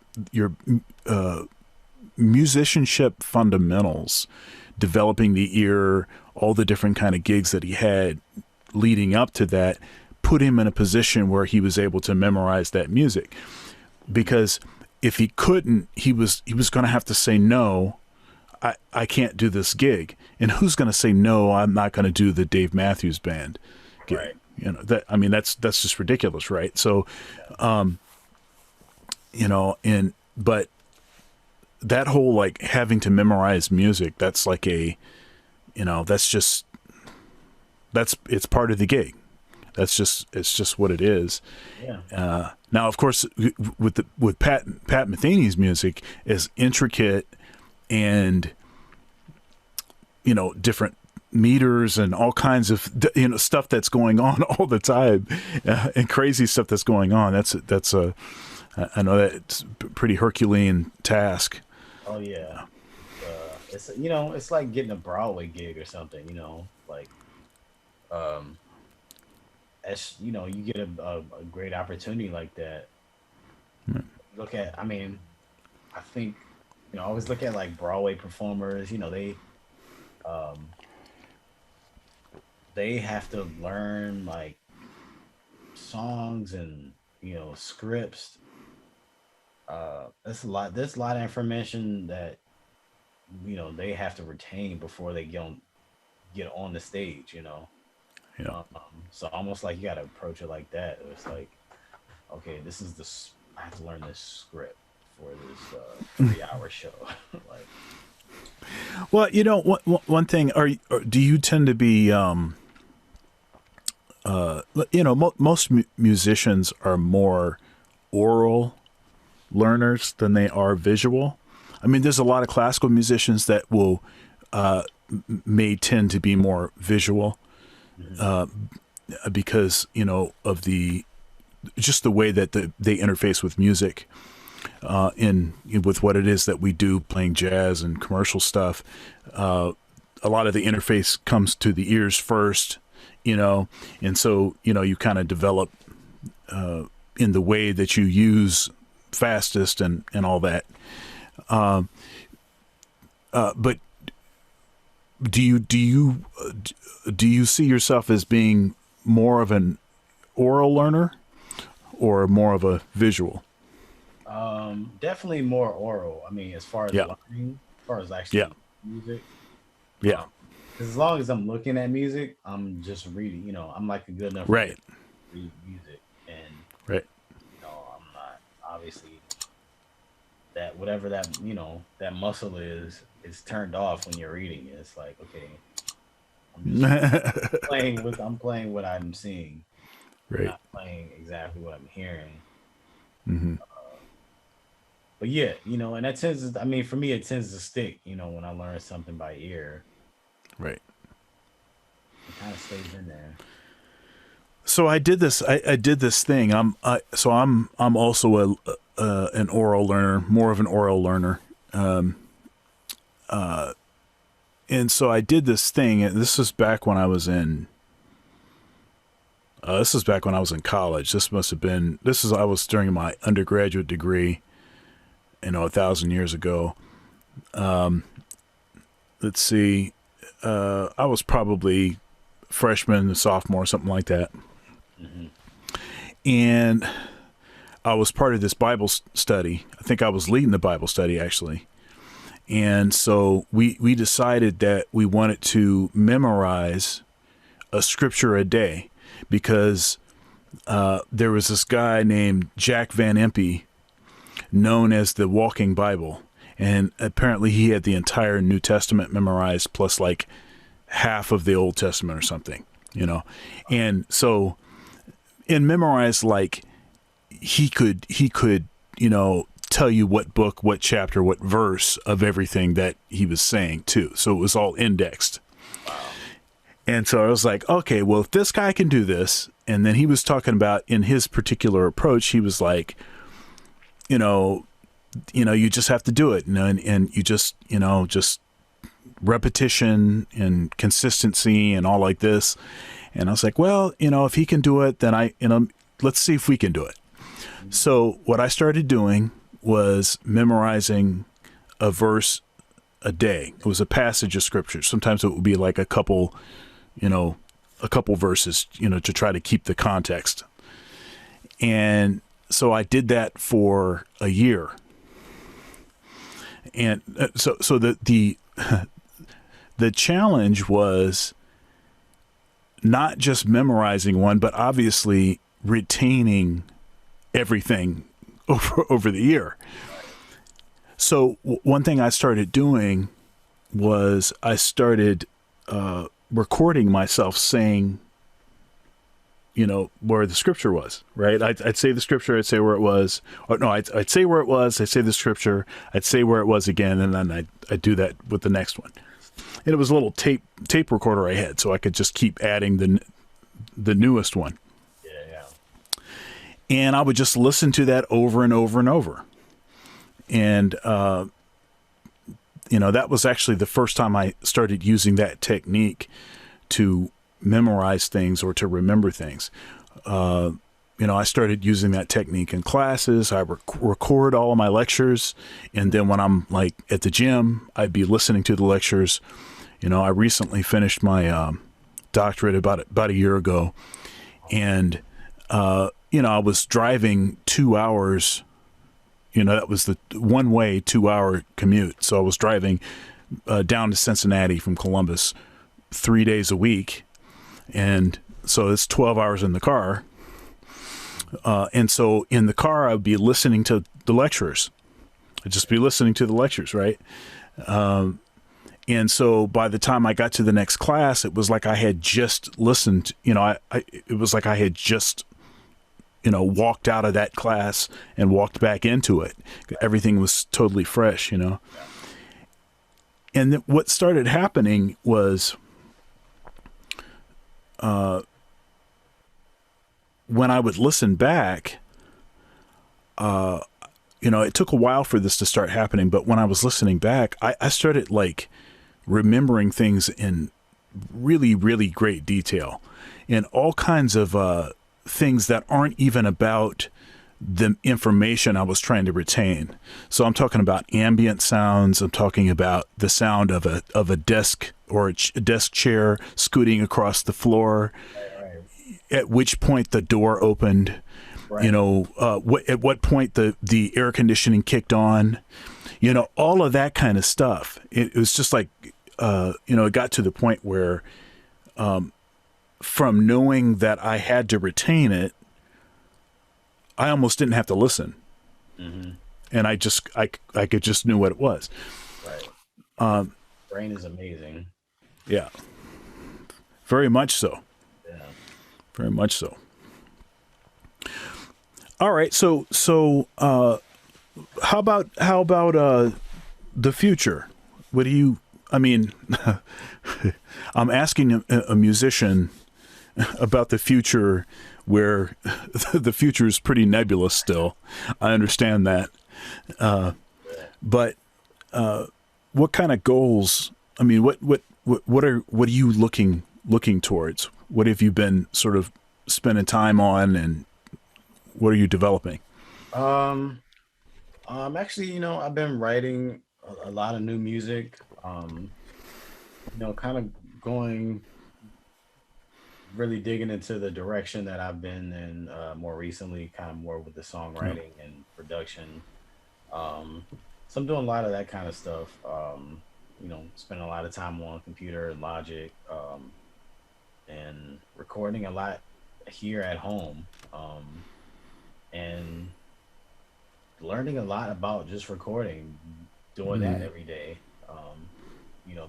musicianship fundamentals, developing the ear, all the different kind of gigs that he had leading up to that, put him in a position where he was able to memorize that music. Because if he couldn't, he was going to have to say no. I can't do this gig. And who's going to say no? I'm not going to do the Dave Matthews Band gig. right. That's just ridiculous, right? So, but that whole like having to memorize music, that's like it's part of the gig. It's just what it is. Yeah. Now, of course, with Pat Metheny's music is intricate and different meters and all kinds of stuff that's going on all the time, and crazy stuff that's going on. I know that it's a pretty Herculean task. Oh yeah. It's it's like getting a Broadway gig or something. Like as you get a great opportunity like that. Look at, I mean, I think I always look at like Broadway performers. Um, they have to learn like songs and scripts. That's a lot. There's a lot of information that they have to retain before they get on the stage. Yeah. Um, so almost like you got to approach it like that. It's like, okay, this is I have to learn this script for this 3-hour show. Like, Well, one thing, do you tend to be, most musicians are more oral learners than they are visual. I mean, there's a lot of classical musicians that will, may tend to be more visual, because, of just the way that they interface with music. With what it is that we do, playing jazz and commercial stuff, a lot of the interface comes to the ears first, and so you kind of develop in the way that you use fastest and all that. But do you see yourself as being more of an oral learner or more of a visual? Definitely more oral. I mean, as far as learning, as far as actually music. Yeah. 'Cause as long as I'm looking at music, I'm just reading. You know, I'm like a good enough Right. reader to read music, and Right. you know, I'm not obviously that whatever that that muscle is turned off when you're reading it. It's like okay, I'm just I'm playing what I'm seeing, Right. not playing exactly what I'm hearing. Mm-hmm. But yeah, and that tends to, I mean, for me, it tends to stick, when I learn something by ear, Right. it kind of stays in there. So I did this. I did this thing. I'm also an oral learner, more of an oral learner. And so I did this thing. And this was back when I was in. This was back when I was in college. This must have been. I was during my undergraduate degree. 1,000 years ago. Let's see. I was probably freshman, sophomore, something like that. Mm-hmm. And I was part of this Bible study. I think I was leading the Bible study, actually. And so we decided that we wanted to memorize a scripture a day because there was this guy named Jack Van Impe, known as the Walking Bible. And apparently he had the entire New Testament memorized plus like half of the Old Testament or something, And so in memorized, like he could, tell you what book, what chapter, what verse of everything that he was saying too. So it was all indexed. And so I was like, okay, well, if this guy can do this, and then he was talking about in his particular approach, he was like, you just have to do it, and you just repetition and consistency and all like this. And I was like, well, if he can do it, then let's see if we can do it. So what I started doing was memorizing a verse a day. It was a passage of scripture. Sometimes it would be like a couple verses, to try to keep the context. And so I did that for a year. And so the challenge was not just memorizing one, but obviously retaining everything over the year. So one thing I started doing was I started recording myself saying, where the scripture was, right? I'd say the scripture, I'd say where it was. Or no, I'd say where it was, I'd say the scripture, I'd say where it was again, and then I'd do that with the next one. And it was a little tape recorder I had, so I could just keep adding the newest one. Yeah. And I would just listen to that over and over and over. And, that was actually the first time I started using that technique to memorize things or to remember things. I started using that technique in classes. I record all of my lectures, and then when I'm like at the gym, I'd be listening to the lectures. I recently finished my doctorate about a year ago, and I was driving 2 hours. That was the one-way 2-hour commute. So I was driving down to Cincinnati from Columbus 3 days a week. And so it's 12 hours in the car. And so in the car, I'd be listening to the lecturers. I'd just be listening to the lectures, right? And so by the time I got to the next class, it was like I had just listened, it was like I had just, walked out of that class and walked back into it. Everything was totally fresh, And what started happening was, when I would listen back, it took a while for this to start happening, but when I was listening back, I started like remembering things in really, really great detail and all kinds of things that aren't even about the information I was trying to retain. So I'm talking about ambient sounds. I'm talking about the sound of a desk or a desk chair scooting across the floor. Right. At which point the door opened. You Right. know, at what point the air conditioning kicked on. You know, all of that kind of stuff. It was just like, it got to the point where, from knowing that I had to retain it, I almost didn't have to listen, Mm-hmm. and I could just knew what it was. Right. Um, Brain is amazing. yeah, very much so. Yeah. Very much so. All right, so how about the future? What do you? I mean, I'm asking a musician about the future, where the future is pretty nebulous still. I understand that, but what kind of goals? I mean, what are you looking towards? What have you been sort of spending time on, and what are you developing? Um. Actually, I've been writing a lot of new music. Kind of going really digging into the direction that I've been in more recently, kind of more with the Yeah. songwriting and production. Um, so I'm doing a lot of that kind of stuff. Spending a lot of time on computer and Logic, and recording a lot here at home, and learning a lot about just recording, doing that Mm. every day.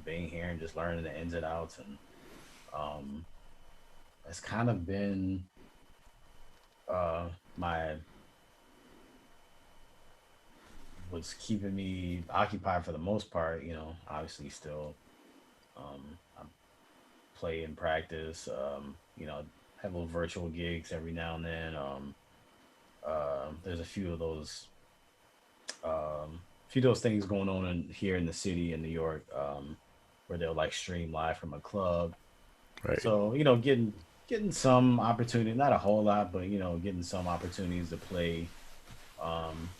Being here and just learning the ins and outs, and um, it's kind of been my what's keeping me occupied for the most part. Obviously still, I play and practice. Have little virtual gigs every now and then. There's a few of those things going on here in the city in New York, where they'll like stream live from a club. Right. So getting some opportunity, not a whole lot, but getting some opportunities to play,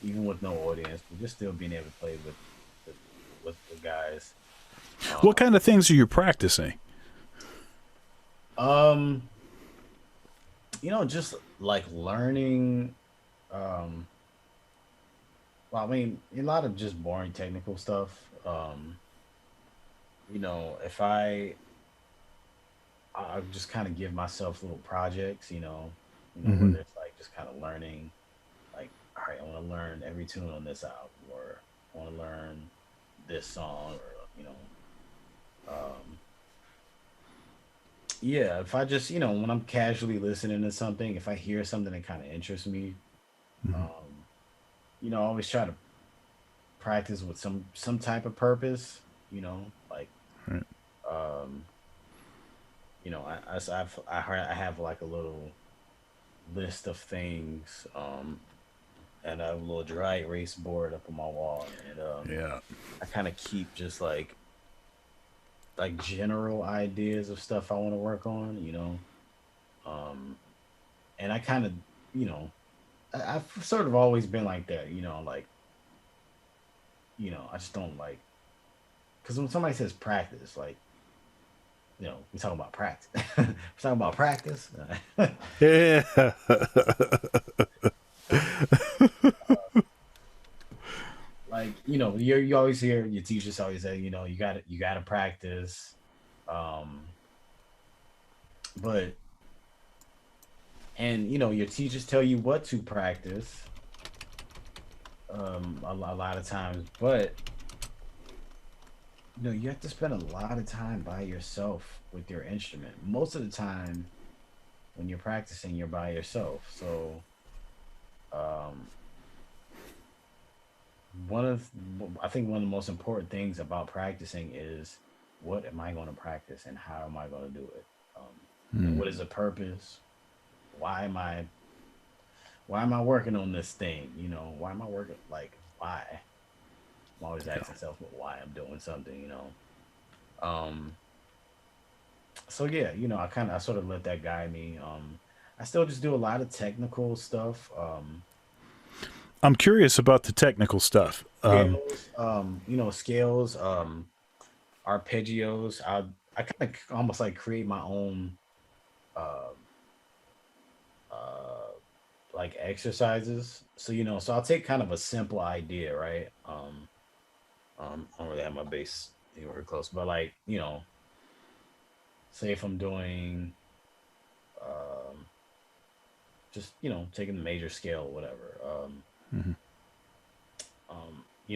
even with no audience, but just still being able to play with, with the guys. What Um, kind of things are you practicing? um, just like learning. Um, well, I mean, a lot of just boring technical stuff. If I just kind of give myself little projects, Hmm. whether it's like just kind of learning, like, all right, I want to learn every tune on this album, or I want to learn this song, or um, yeah. If I just, when I'm casually listening to something, if I hear something that kind of interests me, um, I always try to practice with some type of purpose, like, Right. um, I have like a little list of things, and I have a little dry erase board up on my wall, and Yeah. I kind of keep just like general ideas of stuff I want to work on, um, and I kind of, you know, I've sort of always been like that, like, I just don't like, because when somebody says practice, like, we talking about practice, we're talking about practice. Yeah. Like, you always hear your teachers always say, you got to practice, um but and your teachers tell you what to practice, a lot of times, but you have to spend a lot of time by yourself with your instrument. Most of the time when you're practicing, you're by yourself. So um one of I think one of the most important things about practicing is, what am I going to practice and how am I going to do it? Mm. What is the purpose? Why am I working on this thing? Why am I working, like, why? I'm always asking myself why I'm doing something. Um, so yeah, I sort of let that guide me. I still just do a lot of technical stuff. I'm curious about the technical stuff. Scales, scales, arpeggios. I kind of almost like create my own uh, uh, like exercises. So so I'll take kind of a simple idea, right? I don't really have my bass anywhere close, but like say if I'm doing um, just taking the major scale or whatever. Mhm.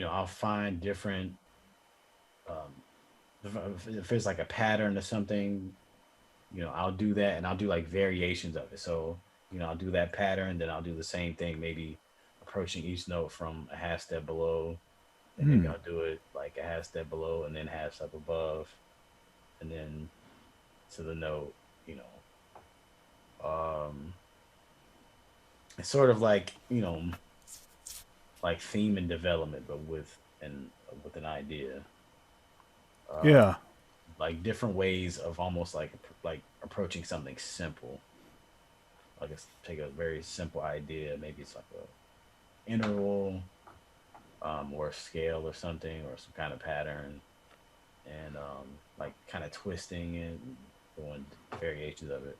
I'll find different um, if there's like a pattern or something, I'll do that and I'll do like variations of it. So, I'll do that pattern, then I'll do the same thing, maybe approaching each note from a half step below, and maybe Mm. I'll do it like a half step below and then half step above, and then to the note, you know. It's sort of like, like theme and development, but with an idea. Um, Yeah. like different ways of almost like approaching something simple. Like it's take a very simple idea, maybe it's like a interval, or a scale or something, or some kind of pattern, and like kind of twisting it, doing variations of it.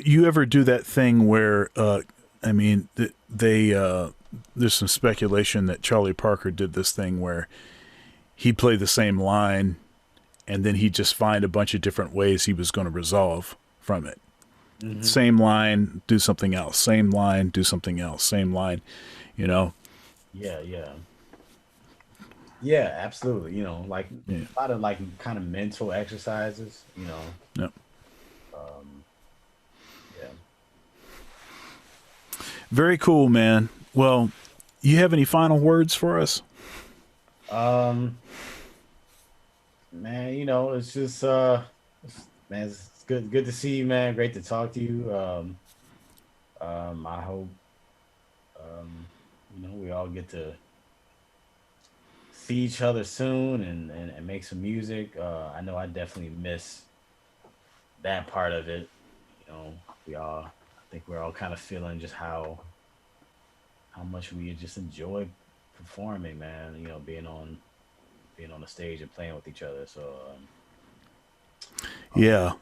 You ever do that thing where, I mean, there's some speculation that Charlie Parker did this thing where he'd play the same line and then he'd just find a bunch of different ways he was going to resolve from it. Hmm. Same line, do something else. Same line, do something else. Same line, you know? Yeah, yeah, yeah, absolutely. Like Yeah. a lot of like kind of mental exercises. No. Um, yeah. Very cool, man. Well, you have any final words for us? Um, Man, it's just man, it's good to see you, man. Great to talk to you. I hope um, we all get to see each other soon and make some music. I know I definitely miss that part of it. I think we're all kind of feeling just how much we just enjoy performing, man. Being on the stage and playing with each other. So Yeah,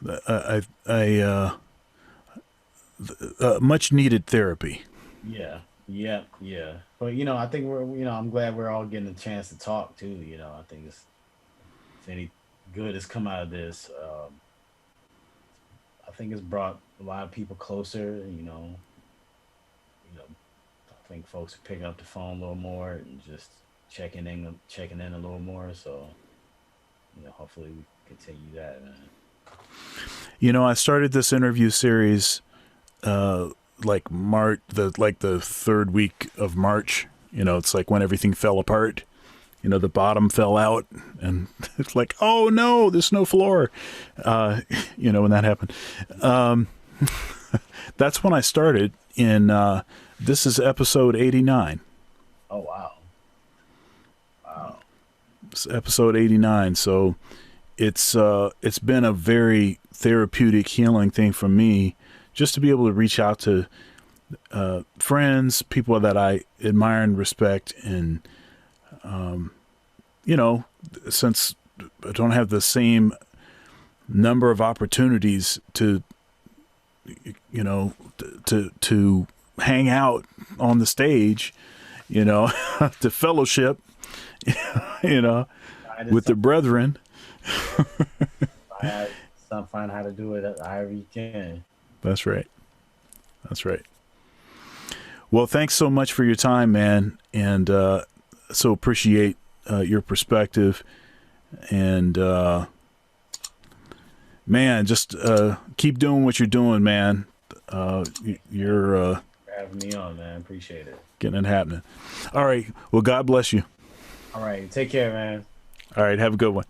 much needed therapy. yeah, yeah, yeah. But I think I'm glad we're all getting a chance to talk too. I think if any good has come out of this, I think it's brought a lot of people closer. I think folks are picking up the phone a little more and just checking in a little more. So hopefully we continue that, man. I started this interview series like the third week of March. It's like when everything fell apart. The bottom fell out, and it's like, oh no, there's no floor. When that happened, that's when I started. This is episode 89. Oh wow, wow. It's episode 89. So it's been a very therapeutic, healing thing for me, just to be able to reach out to friends, people that I admire and respect, and since I don't have the same number of opportunities to to hang out on the stage, to fellowship, you know, Find with the brethren. find how to do it however you can. That's right. That's right. Well, thanks so much for your time, man, and so appreciate your perspective, and man, just keep doing what you're doing, man. You're For having me on, man. Appreciate it. getting it happening. All right. Well, God bless you. All right, take care, man. All right. Have a good one.